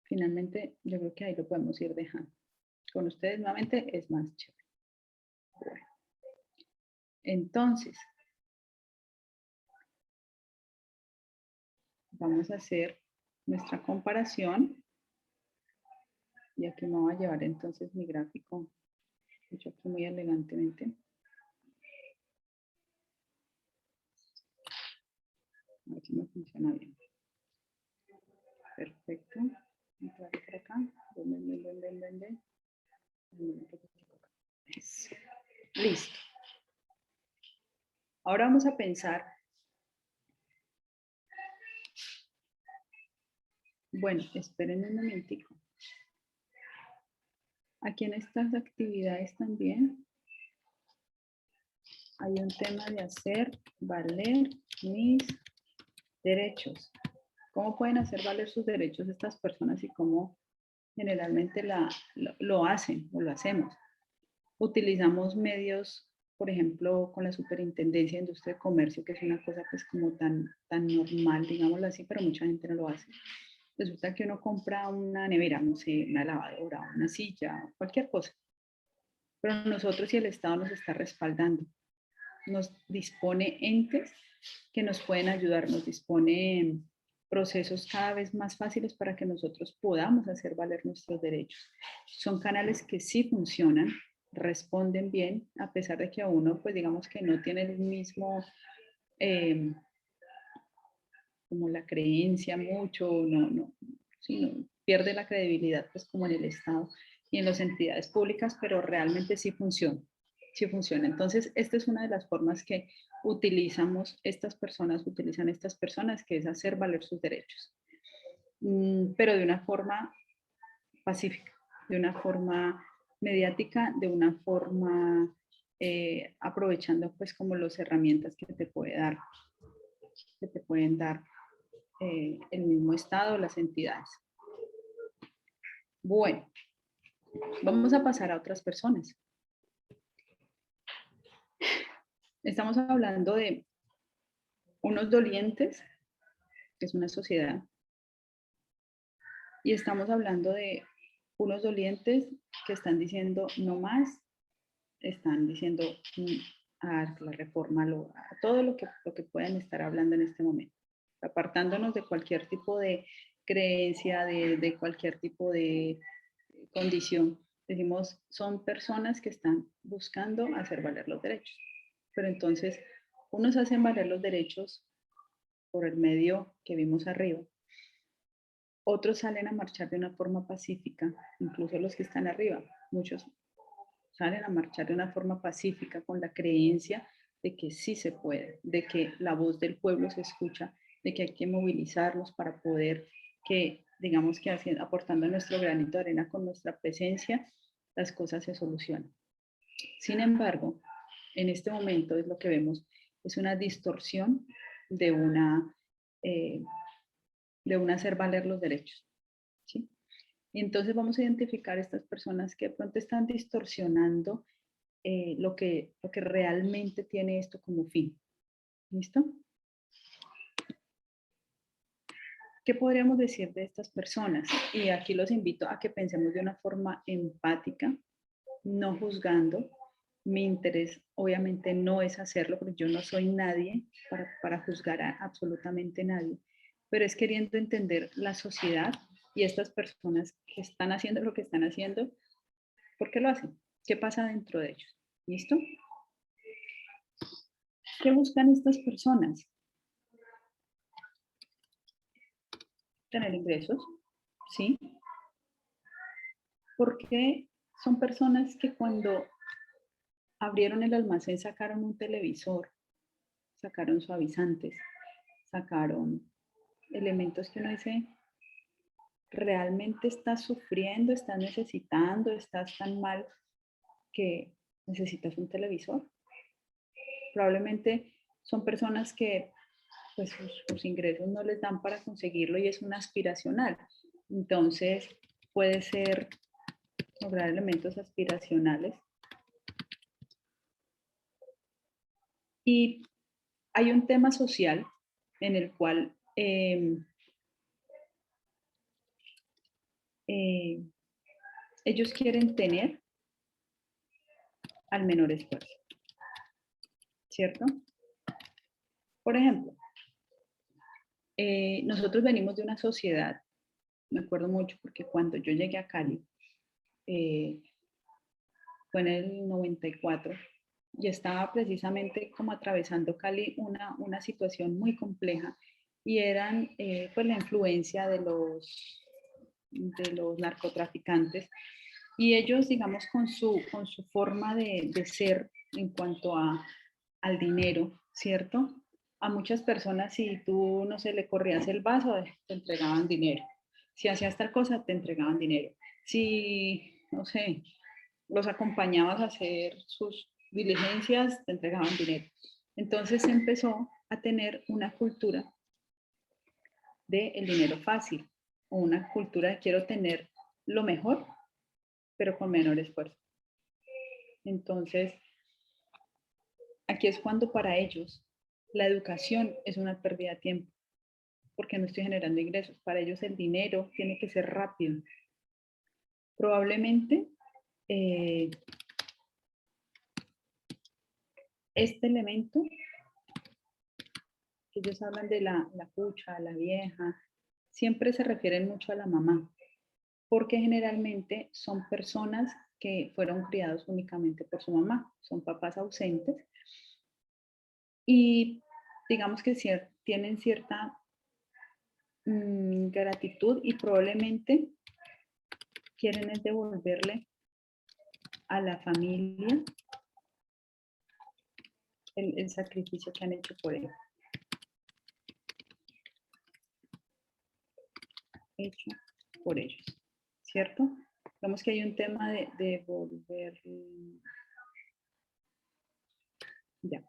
Finalmente, yo creo que ahí lo podemos ir dejando. Con ustedes nuevamente es más chévere. Bueno. Entonces, vamos a hacer nuestra comparación Y aquí me voy a llevar entonces mi gráfico, hecho aquí muy elegantemente. A ver si me funciona bien. Perfecto. Entrar por acá. Ven. Eso. Listo. Ahora vamos a pensar. Bueno, esperen un momentico. Aquí en estas actividades también hay un tema de hacer valer mis derechos. ¿Cómo pueden hacer valer sus derechos estas personas y cómo generalmente lo hacen o lo hacemos? Utilizamos medios, por ejemplo, con la Superintendencia de Industria de Comercio, que es una cosa pues como tan normal, digámoslo así, pero mucha gente no lo hace. Resulta que uno compra una nevera, no sé, una lavadora, una silla, cualquier cosa. Pero nosotros y el Estado nos está respaldando. Nos dispone entes que nos pueden ayudar, nos dispone procesos cada vez más fáciles para que nosotros podamos hacer valer nuestros derechos. Son canales que sí funcionan, responden bien, a pesar de que a uno, pues digamos que no tiene el mismo, como la creencia mucho, sino pierde la credibilidad, pues como en el Estado y en las entidades públicas, pero realmente sí funciona. Sí funciona. Entonces, esta es una de las formas que utilizan estas personas, que es hacer valer sus derechos, pero de una forma pacífica, de una forma mediática, de una forma aprovechando pues como las herramientas que te pueden dar el mismo Estado, las entidades. Bueno, vamos a pasar a otras personas. Estamos hablando de unos dolientes, que es una sociedad, y estamos hablando de unos dolientes que están diciendo no más, están diciendo a la reforma, a todo lo que puedan estar hablando en este momento, apartándonos de cualquier tipo de creencia, de cualquier tipo de condición. Decimos, son personas que están buscando hacer valer los derechos. Pero entonces, unos hacen valer los derechos por el medio que vimos arriba. Otros salen a marchar de una forma pacífica, incluso los que están arriba. Muchos salen a marchar de una forma pacífica con la creencia de que sí se puede, de que la voz del pueblo se escucha, de que hay que movilizarlos para poder que, digamos que haciendo, aportando nuestro granito de arena con nuestra presencia, las cosas se solucionan. Sin embargo, en este momento es lo que vemos, es una distorsión de un hacer valer los derechos, ¿sí? Y entonces vamos a identificar estas personas que de pronto están distorsionando lo que realmente tiene esto como fin. ¿Listo? ¿Qué podríamos decir de estas personas? Y aquí los invito a que pensemos de una forma empática, no juzgando. Mi interés obviamente no es hacerlo, porque yo no soy nadie para juzgar a absolutamente nadie, pero es queriendo entender la sociedad y estas personas que están haciendo lo que están haciendo, ¿por qué lo hacen? ¿Qué pasa dentro de ellos? ¿Listo? ¿Qué buscan estas personas? Tener ingresos, ¿sí? Porque son personas que cuando abrieron el almacén sacaron un televisor, sacaron suavizantes, sacaron elementos que uno dice, realmente estás sufriendo, estás necesitando, estás tan mal que necesitas un televisor. Probablemente son personas que pues sus ingresos no les dan para conseguirlo y es un aspiracional. Entonces puede ser lograr elementos aspiracionales. Y hay un tema social en el cual ellos quieren tener al menor esfuerzo, ¿cierto? Por ejemplo, nosotros venimos de una sociedad, me acuerdo mucho porque cuando yo llegué a Cali, fue en el 94, y estaba precisamente como atravesando Cali una situación muy compleja, y eran pues la influencia de los narcotraficantes, y ellos, digamos, con su forma de ser en cuanto al dinero, ¿cierto? A muchas personas, si tú, no sé, le corrías el vaso, te entregaban dinero. Si hacías tal cosa, te entregaban dinero. Si, no sé, los acompañabas a hacer sus diligencias, te entregaban dinero. Entonces empezó a tener una cultura del dinero fácil, o una cultura de quiero tener lo mejor, pero con menor esfuerzo. Entonces, aquí es cuando para ellos la educación es una pérdida de tiempo, porque no estoy generando ingresos. Para ellos el dinero tiene que ser rápido. Probablemente este elemento, que ellos hablan de la cucha, la vieja, siempre se refieren mucho a la mamá, porque generalmente son personas que fueron criados únicamente por su mamá, son papás ausentes, y digamos que tienen cierta gratitud, y probablemente quieren es devolverle a la familia el sacrificio que han hecho por él. Hecho por ellos, ¿cierto? Vemos que hay un tema de devolver. Ya.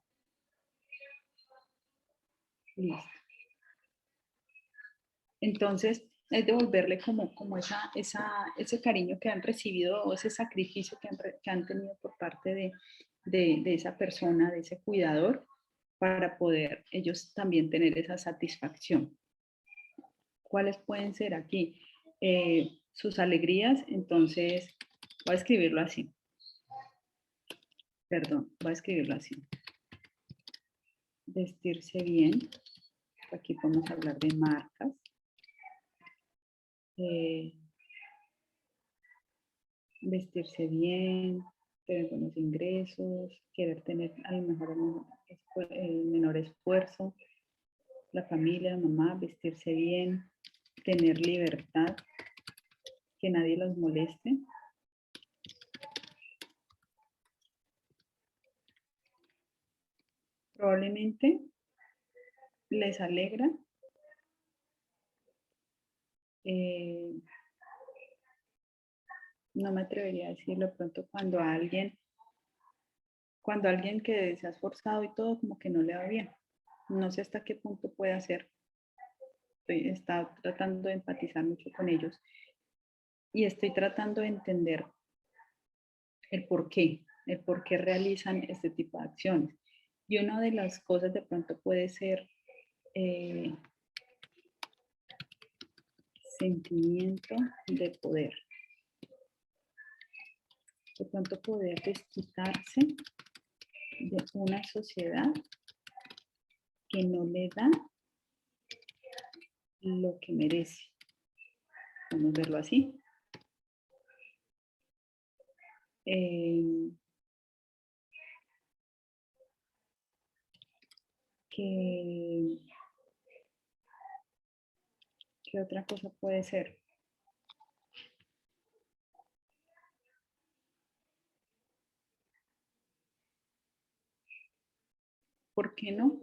Listo. Entonces, es devolverle como ese cariño que han recibido, o ese sacrificio que han tenido por parte de esa persona, de ese cuidador, para poder ellos también tener esa satisfacción. ¿Cuáles pueden ser aquí? Sus alegrías. Entonces, voy a escribirlo así. Perdón, voy a escribirlo así. Vestirse bien. Aquí podemos hablar de marcas. Vestirse bien, tener buenos ingresos, querer tener a lo mejor el menor esfuerzo, la familia, la mamá, vestirse bien, tener libertad, que nadie los moleste. Probablemente les alegra no me atrevería a decirlo pronto, cuando alguien que se ha esforzado y todo, como que no le va bien. No sé hasta qué punto puede hacer. Está tratando de empatizar mucho con ellos, y estoy tratando de entender el por qué realizan este tipo de acciones. Y una de las cosas de pronto puede ser sentimiento de poder. De pronto poder desquitarse de una sociedad que no le da lo que merece. Vamos a verlo así. ¿Qué otra cosa puede ser? ¿Por qué no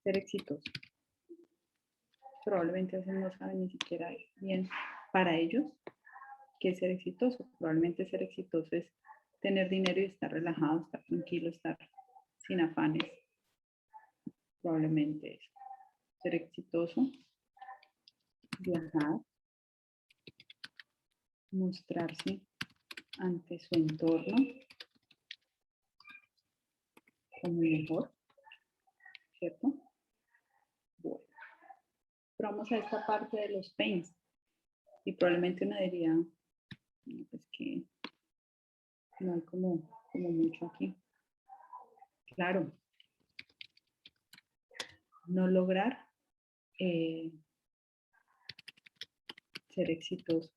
ser exitoso? Probablemente a veces no saben ni siquiera bien para ellos qué es ser exitoso. Probablemente ser exitoso es tener dinero y estar relajado, estar tranquilo, estar sin afanes. Probablemente es ser exitoso, viajar, mostrarse ante su entorno como mejor, ¿cierto? Bueno, pero vamos a esta parte de los pains, y probablemente uno diría, pues que no hay como mucho aquí. Claro, no lograr ser exitoso.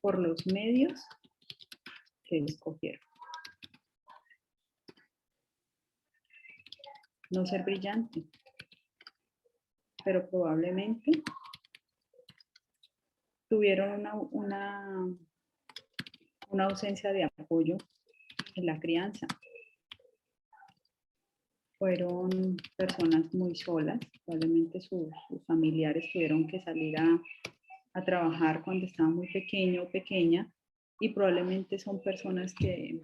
por los medios que escogieron. No ser brillante, pero probablemente tuvieron una ausencia de apoyo en la crianza. Fueron personas muy solas, probablemente sus familiares tuvieron que salir a trabajar cuando estaba muy pequeño o pequeña, y probablemente son personas que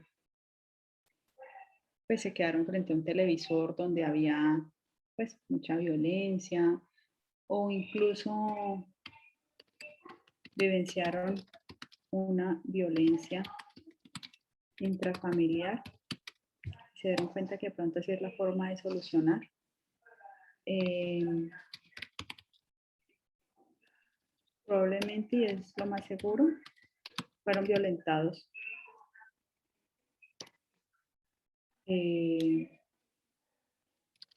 pues se quedaron frente a un televisor donde había pues mucha violencia, o incluso vivenciaron una violencia intrafamiliar. Se dieron cuenta que de pronto así es la forma de solucionar. Probablemente, y es lo más seguro, fueron violentados.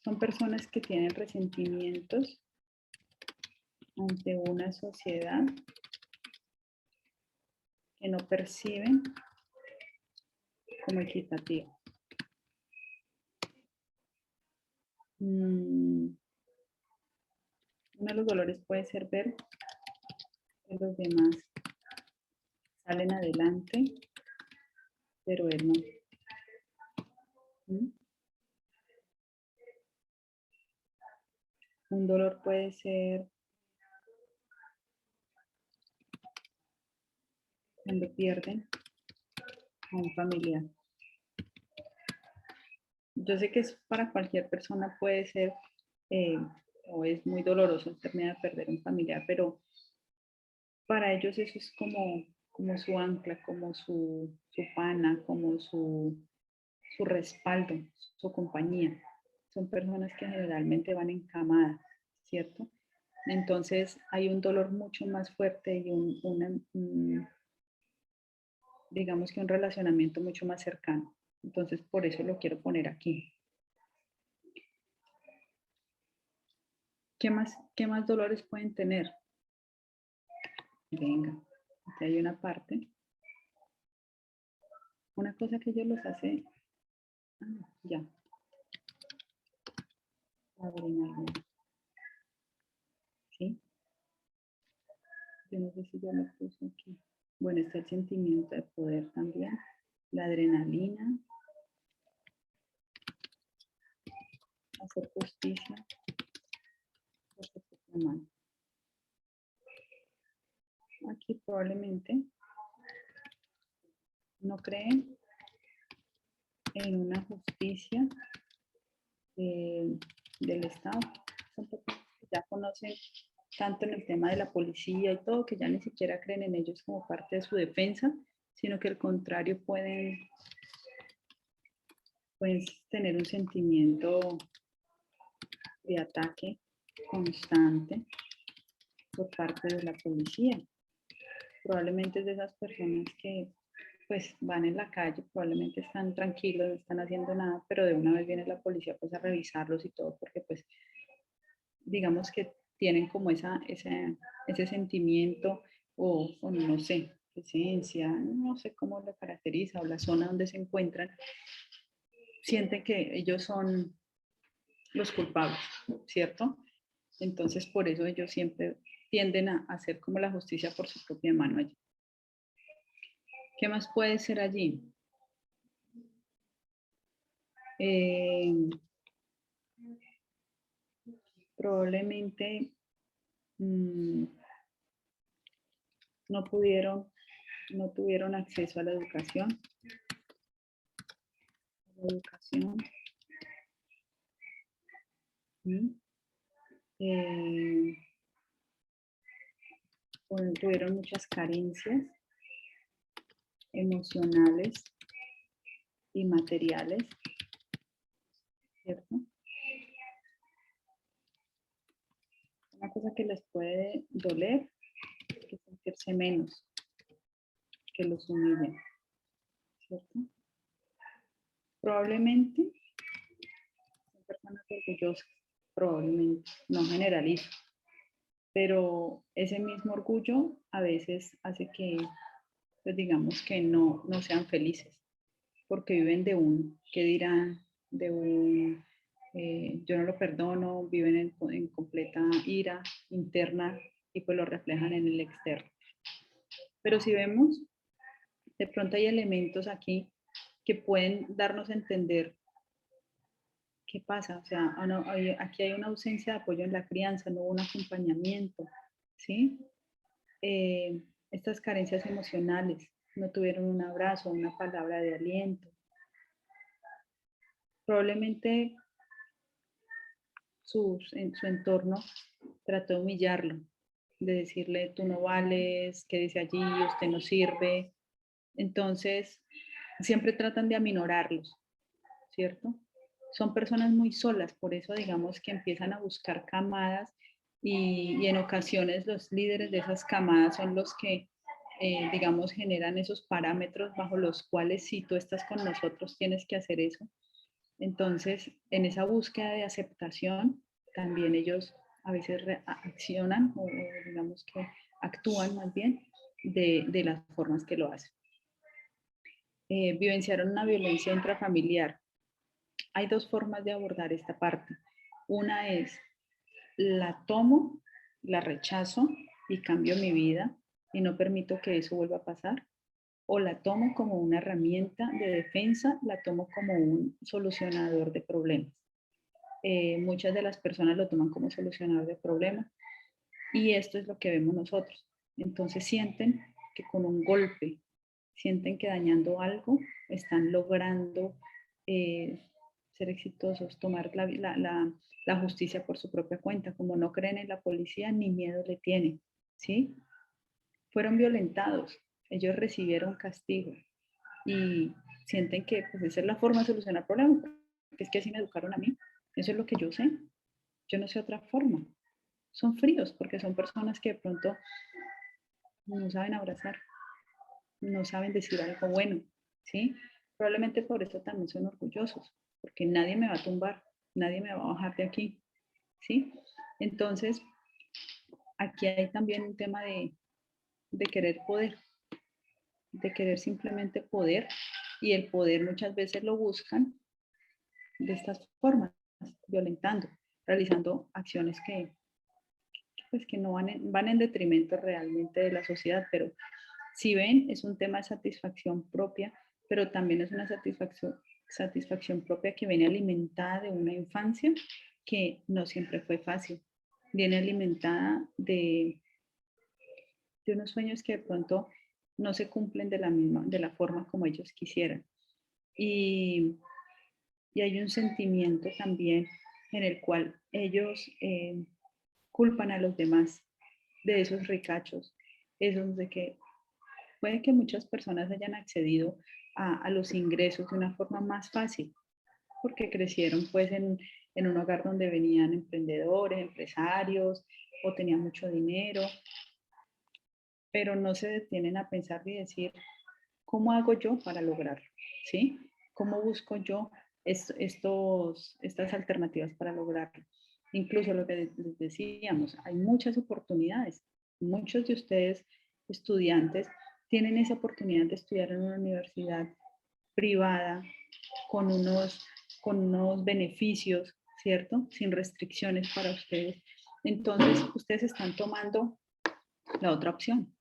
Son personas que tienen resentimientos ante una sociedad que no perciben como equitativa. Uno de los dolores puede ser ver que los demás salen adelante, pero él no. Un dolor puede ser cuando pierden a un familiar. Yo sé que para cualquier persona puede ser o es muy doloroso terminar de perder un familiar, pero para ellos eso es como su ancla, como su pana, como su respaldo, su compañía. Son personas que generalmente van encamadas, ¿cierto? Entonces hay un dolor mucho más fuerte y digamos que un relacionamiento mucho más cercano. Entonces por eso lo quiero poner aquí. ¿Qué más dolores pueden tener? Venga, aquí hay una parte. Una cosa que ellos los hace... ya. La adrenalina. ¿Sí? Yo no sé si ya lo puse aquí. Bueno, está el sentimiento de poder también. La adrenalina. Hacer justicia. Hacer mano. Aquí probablemente no creen en una justicia del Estado. Son personas que ya conocen tanto en el tema de la policía y todo, que ya ni siquiera creen en ellos como parte de su defensa, sino que al contrario pueden tener un sentimiento de ataque constante por parte de la policía. Probablemente es de esas personas que pues van en la calle, probablemente están tranquilos, no están haciendo nada, pero de una vez viene la policía pues a revisarlos y todo, porque pues digamos que tienen como ese sentimiento o no sé, presencia, no sé cómo lo caracteriza, o la zona donde se encuentran, sienten que ellos son los culpables, ¿cierto? Entonces por eso ellos siempre tienden a hacer como la justicia por su propia mano allí. ¿Qué más puede ser allí? Probablemente no tuvieron acceso a la educación. Tuvieron muchas carencias emocionales y materiales, ¿cierto? Una cosa que les puede doler es que sentirse menos, que los humillen, ¿cierto? Probablemente son personas orgullosas, probablemente, no generalizo, pero ese mismo orgullo a veces hace que pues digamos que no sean felices, porque viven de un, ¿qué dirán? De un, yo no lo perdono, viven en completa ira interna y pues lo reflejan en el externo. Pero si vemos, de pronto hay elementos aquí que pueden darnos a entender qué pasa. O sea, aquí hay una ausencia de apoyo en la crianza, no hubo un acompañamiento, ¿sí? Estas carencias emocionales, no tuvieron un abrazo, una palabra de aliento. Probablemente en su entorno trató de humillarlo, de decirle, tú no vales, quédese allí, usted no sirve. Entonces, siempre tratan de aminorarlos, ¿cierto? Son personas muy solas, por eso digamos que empiezan a buscar camadas y en ocasiones los líderes de esas camadas son los que, digamos, generan esos parámetros bajo los cuales si tú estás con nosotros tienes que hacer eso. Entonces, en esa búsqueda de aceptación, también ellos a veces accionan o digamos que actúan más bien de las formas que lo hacen. Vivenciaron una violencia intrafamiliar. Hay dos formas de abordar esta parte. Una es, la tomo, la rechazo y cambio mi vida y no permito que eso vuelva a pasar. O la tomo como una herramienta de defensa, la tomo como un solucionador de problemas. Muchas de las personas lo toman como solucionador de problemas y esto es lo que vemos nosotros. Entonces sienten que con un golpe, sienten que dañando algo están logrando ser exitosos, tomar la justicia por su propia cuenta. Como no creen en la policía, ni miedo le tienen, ¿sí? Fueron violentados, ellos recibieron castigo y sienten que pues, esa es la forma de solucionar problemas, porque es que así me educaron a mí, eso es lo que yo no sé otra forma. Son fríos porque son personas que de pronto no saben abrazar, no saben decir algo bueno, ¿sí? Probablemente por eso también son orgullosos, porque nadie me va a tumbar, nadie me va a bajar de aquí, ¿sí? Entonces, aquí hay también un tema de querer poder, de querer simplemente poder, y el poder muchas veces lo buscan de estas formas, violentando, realizando acciones pues, que no van en detrimento realmente de la sociedad, pero si ven, es un tema de satisfacción propia, pero también es una satisfacción propia que viene alimentada de una infancia que no siempre fue fácil. Viene alimentada de unos sueños que de pronto no se cumplen de la forma como ellos quisieran. Y hay un sentimiento también en el cual ellos culpan a los demás de esos ricachos, esos de que puede que muchas personas hayan accedido a los ingresos de una forma más fácil, porque crecieron pues en un hogar donde venían emprendedores, empresarios o tenían mucho dinero, pero no se detienen a pensar y decir, ¿cómo hago yo para lograrlo? ¿Sí? ¿Cómo busco yo estas alternativas para lograrlo? Incluso lo que les decíamos, hay muchas oportunidades. Muchos de ustedes, estudiantes, tienen esa oportunidad de estudiar en una universidad privada con unos beneficios, ¿cierto? Sin restricciones para ustedes. Entonces, ustedes están tomando la otra opción,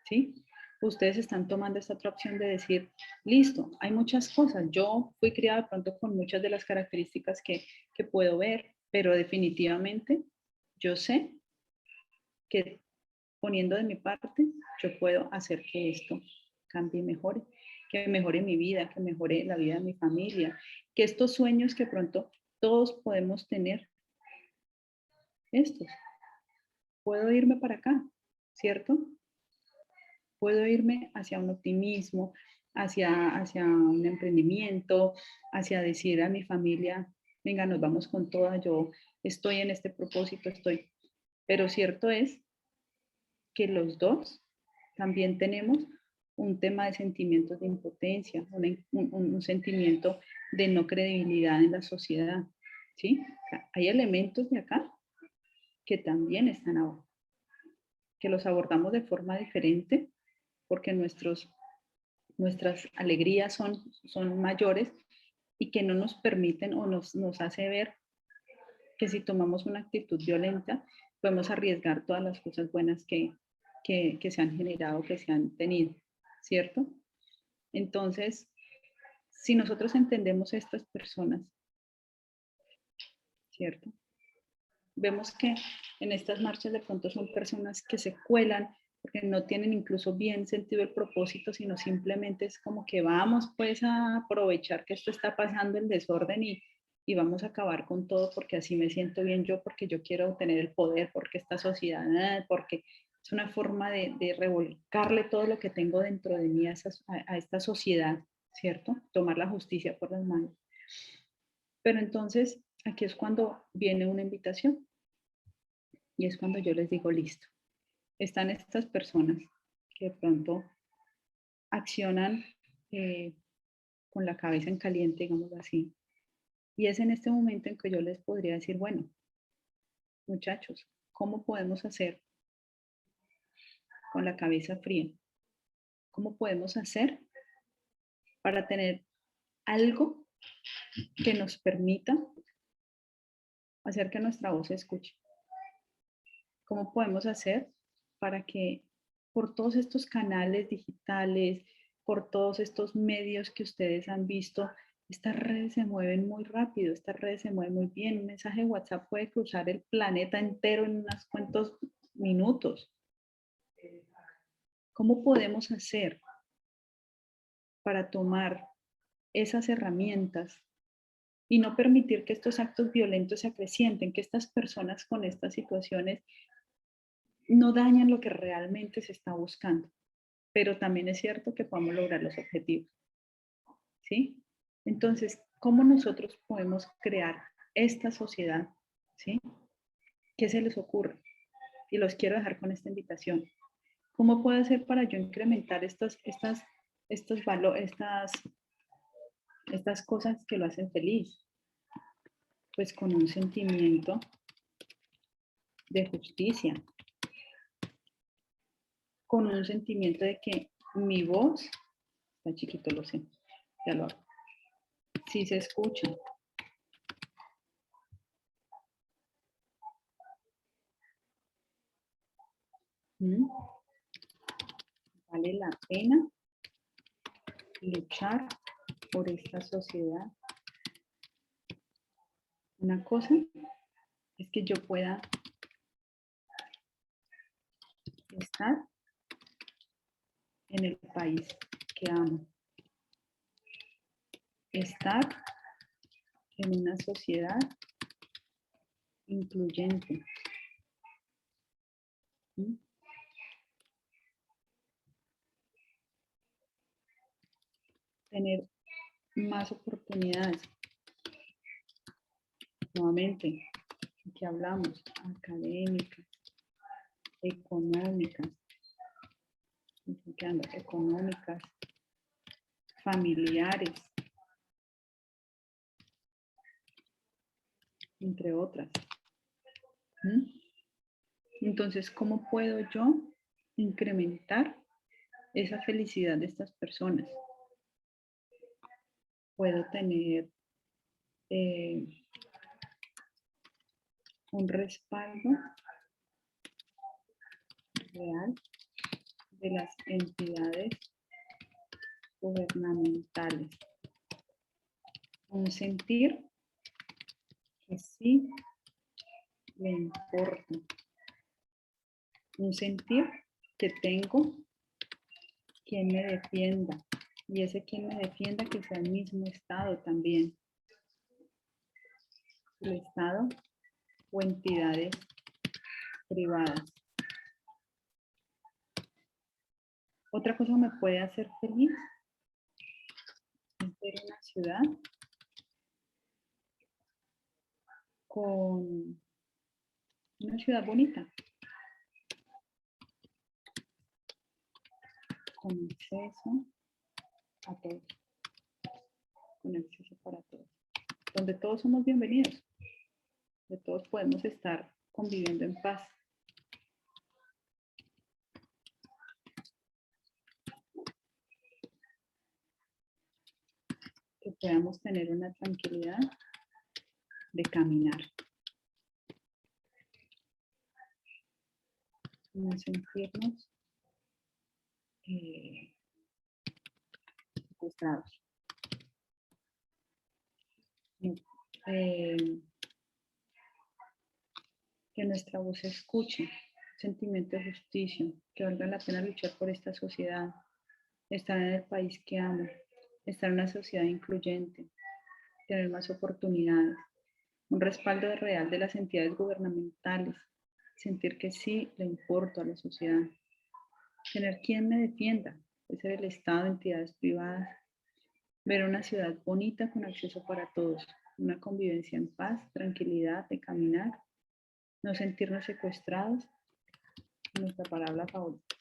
¿sí? Ustedes están tomando esta otra opción de decir, listo, hay muchas cosas. Yo fui criada de pronto con muchas de las características que puedo ver, pero definitivamente yo sé que poniendo de mi parte, yo puedo hacer que esto cambie y mejore, que mejore mi vida, que mejore la vida de mi familia, que estos sueños que pronto todos podemos tener, estos, puedo irme para acá, ¿cierto? Puedo irme hacia un optimismo, hacia un emprendimiento, hacia decir a mi familia, venga, nos vamos con toda, yo estoy en este propósito, estoy. Pero cierto es que los dos también tenemos un tema de sentimientos de impotencia, un sentimiento de no credibilidad en la sociedad, ¿sí? Hay elementos de acá que también están abajo, que los abordamos de forma diferente, porque nuestras alegrías son mayores y que no nos permiten o nos hace ver que si tomamos una actitud violenta, podemos arriesgar todas las cosas buenas que se han generado, que se han tenido, ¿cierto? Entonces, si nosotros entendemos a estas personas, ¿cierto? Vemos que en estas marchas de pronto son personas que se cuelan porque no tienen incluso bien sentido el propósito, sino simplemente es como que vamos pues a aprovechar que esto está pasando el desorden y vamos a acabar con todo porque así me siento bien yo, porque yo quiero tener el poder, porque esta sociedad, porque es una forma de revolcarle todo lo que tengo dentro de mí a esta sociedad, ¿cierto? Tomar la justicia por las manos. Pero entonces aquí es cuando viene una invitación y es cuando yo les digo, listo, están estas personas que de pronto accionan con la cabeza en caliente, digamos así. Y es en este momento en que yo les podría decir, bueno, muchachos, ¿cómo podemos hacer con la cabeza fría? ¿Cómo podemos hacer para tener algo que nos permita hacer que nuestra voz se escuche? ¿Cómo podemos hacer para que por todos estos canales digitales, por todos estos medios que ustedes han visto, estas redes se mueven muy rápido, estas redes se mueven muy bien? Un mensaje de WhatsApp puede cruzar el planeta entero en unos cuantos minutos. ¿Cómo podemos hacer para tomar esas herramientas y no permitir que estos actos violentos se acrecienten, que estas personas con estas situaciones no dañan lo que realmente se está buscando? Pero también es cierto que podemos lograr los objetivos, ¿sí? Entonces, ¿cómo nosotros podemos crear esta sociedad, ¿sí? ¿Qué se les ocurre? Y los quiero dejar con esta invitación. ¿Cómo puedo hacer para yo incrementar estas cosas que lo hacen feliz? Pues con un sentimiento de justicia, con un sentimiento de que mi voz, está chiquito, lo sé, ya lo hago, sí se escucha. Vale la pena luchar por esta sociedad. Una cosa es que yo pueda estar en el país que amo, estar en una sociedad incluyente. Tener más oportunidades. Nuevamente, aquí hablamos académicas, económicas, familiares, entre otras. Entonces, ¿cómo puedo yo incrementar esa felicidad de estas personas? Puedo tener un respaldo real de las entidades gubernamentales. Un sentir que sí le importa. Un sentir que tengo quien me defienda. Y ese quien me defienda que sea el mismo Estado también. El Estado o entidades privadas. Otra cosa que me puede hacer feliz es ver una ciudad con una ciudad bonita, con acceso a todos, con acceso para todos, donde todos somos bienvenidos, donde todos podemos estar conviviendo en paz. que podamos tener una tranquilidad de caminar. No sentirnos frustrados. Que nuestra voz se escuche, sentimiento de justicia, que valga la pena luchar por esta sociedad, estar en el país que amo, estar en una sociedad incluyente, tener más oportunidades, un respaldo real de las entidades gubernamentales, sentir que sí le importo a la sociedad, tener quien me defienda, puede ser el Estado, entidades privadas, ver una ciudad bonita con acceso para todos, una convivencia en paz, tranquilidad de caminar, no sentirnos secuestrados, nuestra palabra favorita,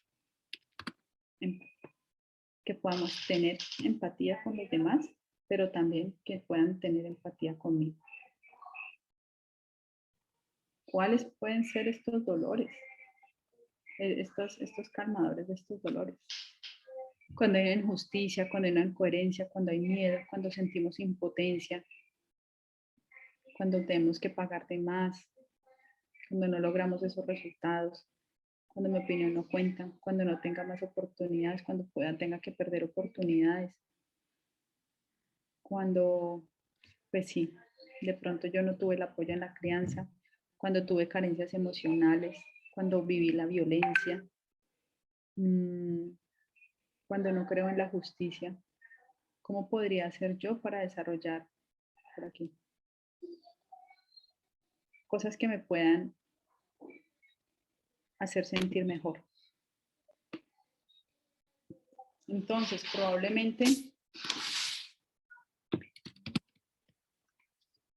que podamos tener empatía con los demás, pero también que puedan tener empatía conmigo. ¿Cuáles pueden ser estos dolores? Estos calmadores de estos dolores. Cuando hay injusticia, cuando hay una incoherencia, cuando hay miedo, cuando sentimos impotencia, cuando tenemos que pagar de más, cuando no logramos esos resultados, cuando mi opinión no cuenta, cuando no tenga más oportunidades, cuando tenga que perder oportunidades, cuando, pues sí, de pronto yo no tuve el apoyo en la crianza, cuando tuve carencias emocionales, cuando viví la violencia, cuando no creo en la justicia. ¿Cómo podría hacer yo para desarrollar por aquí cosas que me puedan hacer sentir mejor? Entonces, probablemente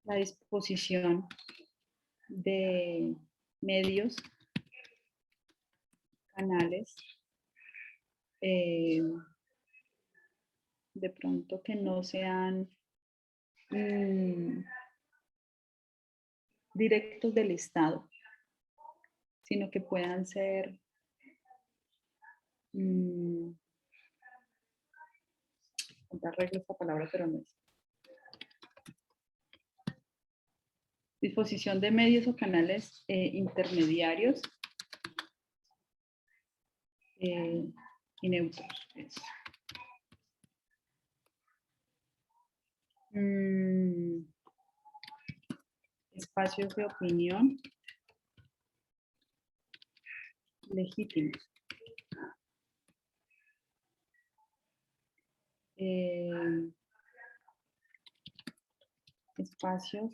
la disposición de medios, canales, de pronto que no sean directos del Estado, sino que puedan ser arreglo esta palabra, pero no es. Disposición de medios o canales intermediarios y neutros. Espacios de opinión legítimos. Espacios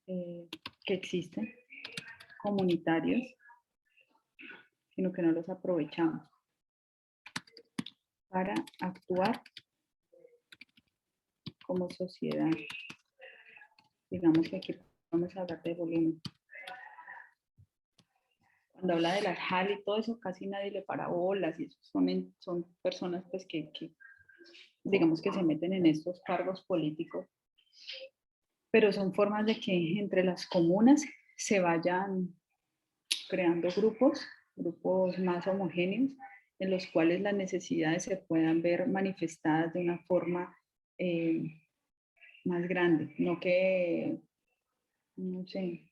que existen, comunitarios, sino que no los aprovechamos para actuar como sociedad. Digamos que aquí vamos a hablar de volumen. Cuando habla de las JAL y todo eso, casi nadie le para bolas, y eso son personas pues que digamos que se meten en estos cargos políticos, pero son formas de que entre las comunas se vayan creando grupos más homogéneos, en los cuales las necesidades se puedan ver manifestadas de una forma más grande, no que, no sé,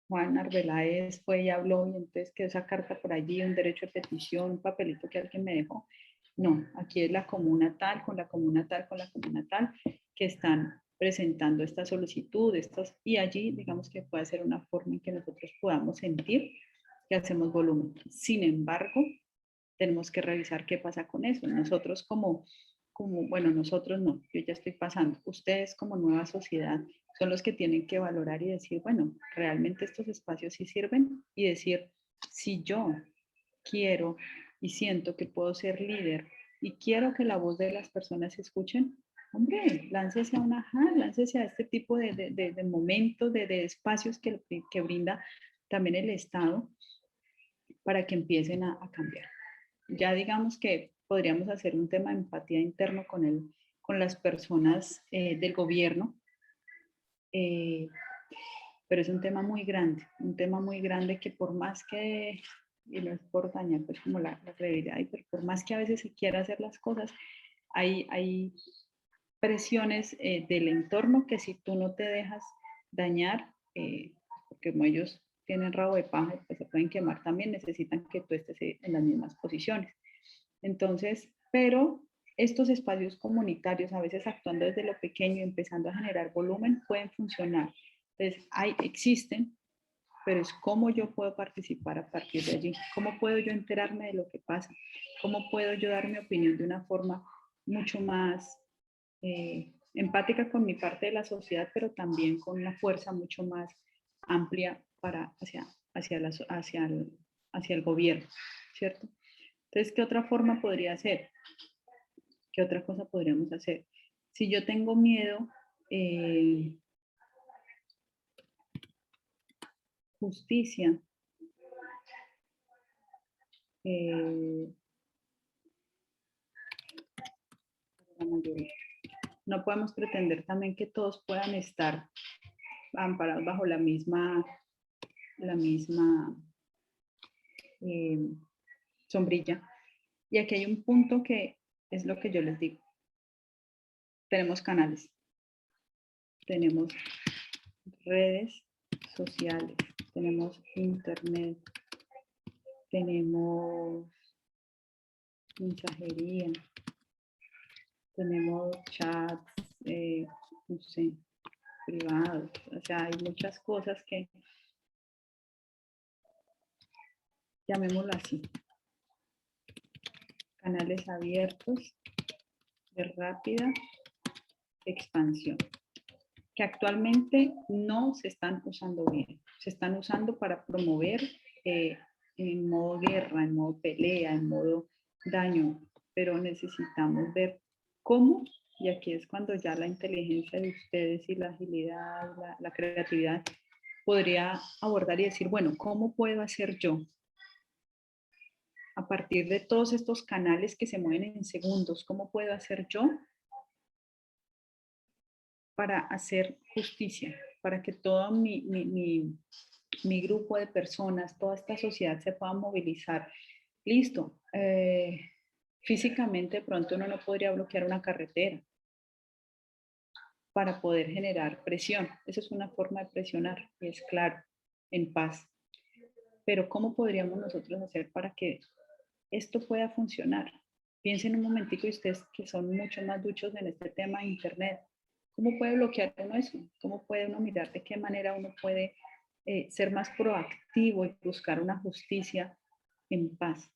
Juan Arbeláez fue y habló y entonces quedó esa carta por allí, un derecho de petición, un papelito que alguien me dejó. No, aquí es la comuna tal, con la comuna tal, con la comuna tal, que están presentando esta solicitud, y allí digamos que puede ser una forma en que nosotros podamos sentir que hacemos volumen. Sin embargo, tenemos que revisar qué pasa con eso. Nosotros bueno, nosotros no, yo ya estoy pasando. Ustedes como nueva sociedad son los que tienen que valorar y decir, bueno, realmente estos espacios sí sirven, y decir, si yo quiero y siento que puedo ser líder y quiero que la voz de las personas se escuchen, hombre, láncese a una JAL, láncese a este tipo de momentos, de espacios que brinda también el Estado para que empiecen a cambiar. Ya digamos que podríamos hacer un tema de empatía interno con las personas del gobierno, pero es un tema muy grande que por más que, y no es por dañar pues como la credibilidad, pero por más que a veces se quiera hacer las cosas, hay presiones del entorno que si tú no te dejas dañar, porque como ellos tienen rabo de paja, pues se pueden quemar también, necesitan que tú estés en las mismas posiciones. Entonces, pero estos espacios comunitarios, a veces actuando desde lo pequeño y empezando a generar volumen, pueden funcionar. Entonces, existen, pero es cómo yo puedo participar a partir de allí, cómo puedo yo enterarme de lo que pasa, cómo puedo yo dar mi opinión de una forma mucho más empática con mi parte de la sociedad, pero también con una fuerza mucho más amplia para hacia el gobierno, ¿cierto? Entonces, ¿qué otra forma podría ser? ¿Qué otra cosa podríamos hacer? Si yo tengo miedo, justicia, la mayoría. No podemos pretender también que todos puedan estar amparados bajo la misma sombrilla. Y aquí hay un punto que es lo que yo les digo. Tenemos canales, tenemos redes sociales, tenemos internet, tenemos mensajería, tenemos chats, no sé, privados. O sea, hay muchas cosas que, llamémoslo así, canales abiertos de rápida expansión, que actualmente no se están usando bien. Se están usando para promover en modo guerra, en modo pelea, en modo daño, pero necesitamos ver cómo, y aquí es cuando ya la inteligencia de ustedes y la agilidad, la creatividad, podría abordar y decir, bueno, ¿cómo puedo hacer yo? A partir de todos estos canales que se mueven en segundos, ¿cómo puedo hacer yo para hacer justicia? Para que todo mi grupo de personas, toda esta sociedad se pueda movilizar. Listo. Físicamente de pronto uno no podría bloquear una carretera para poder generar presión. Esa es una forma de presionar, y es claro, en paz. Pero ¿cómo podríamos nosotros hacer para que esto pueda funcionar? Piensen un momentico, y ustedes que son mucho más duchos en este tema de internet, ¿cómo puede bloquear uno eso? ¿Cómo puede uno mirar de qué manera uno puede ser más proactivo y buscar una justicia en paz?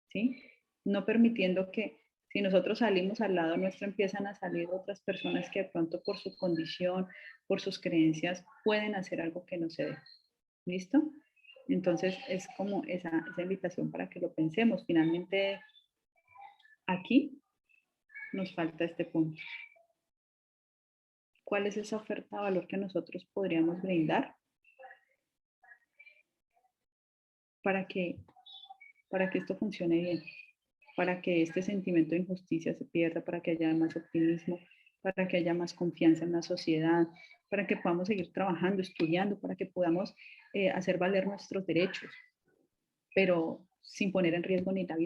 ¿Sí? No permitiendo que si nosotros salimos al lado nuestro empiezan a salir otras personas que de pronto por su condición, por sus creencias, pueden hacer algo que no se debe. ¿Listo? Entonces es como esa invitación para que lo pensemos. Finalmente, aquí nos falta este punto. ¿Cuál es esa oferta de valor que nosotros podríamos brindar para que esto funcione bien? Para que este sentimiento de injusticia se pierda, para que haya más optimismo, para que haya más confianza en la sociedad, para que podamos seguir trabajando, estudiando, para que podamos hacer valer nuestros derechos, pero sin poner en riesgo ni la vida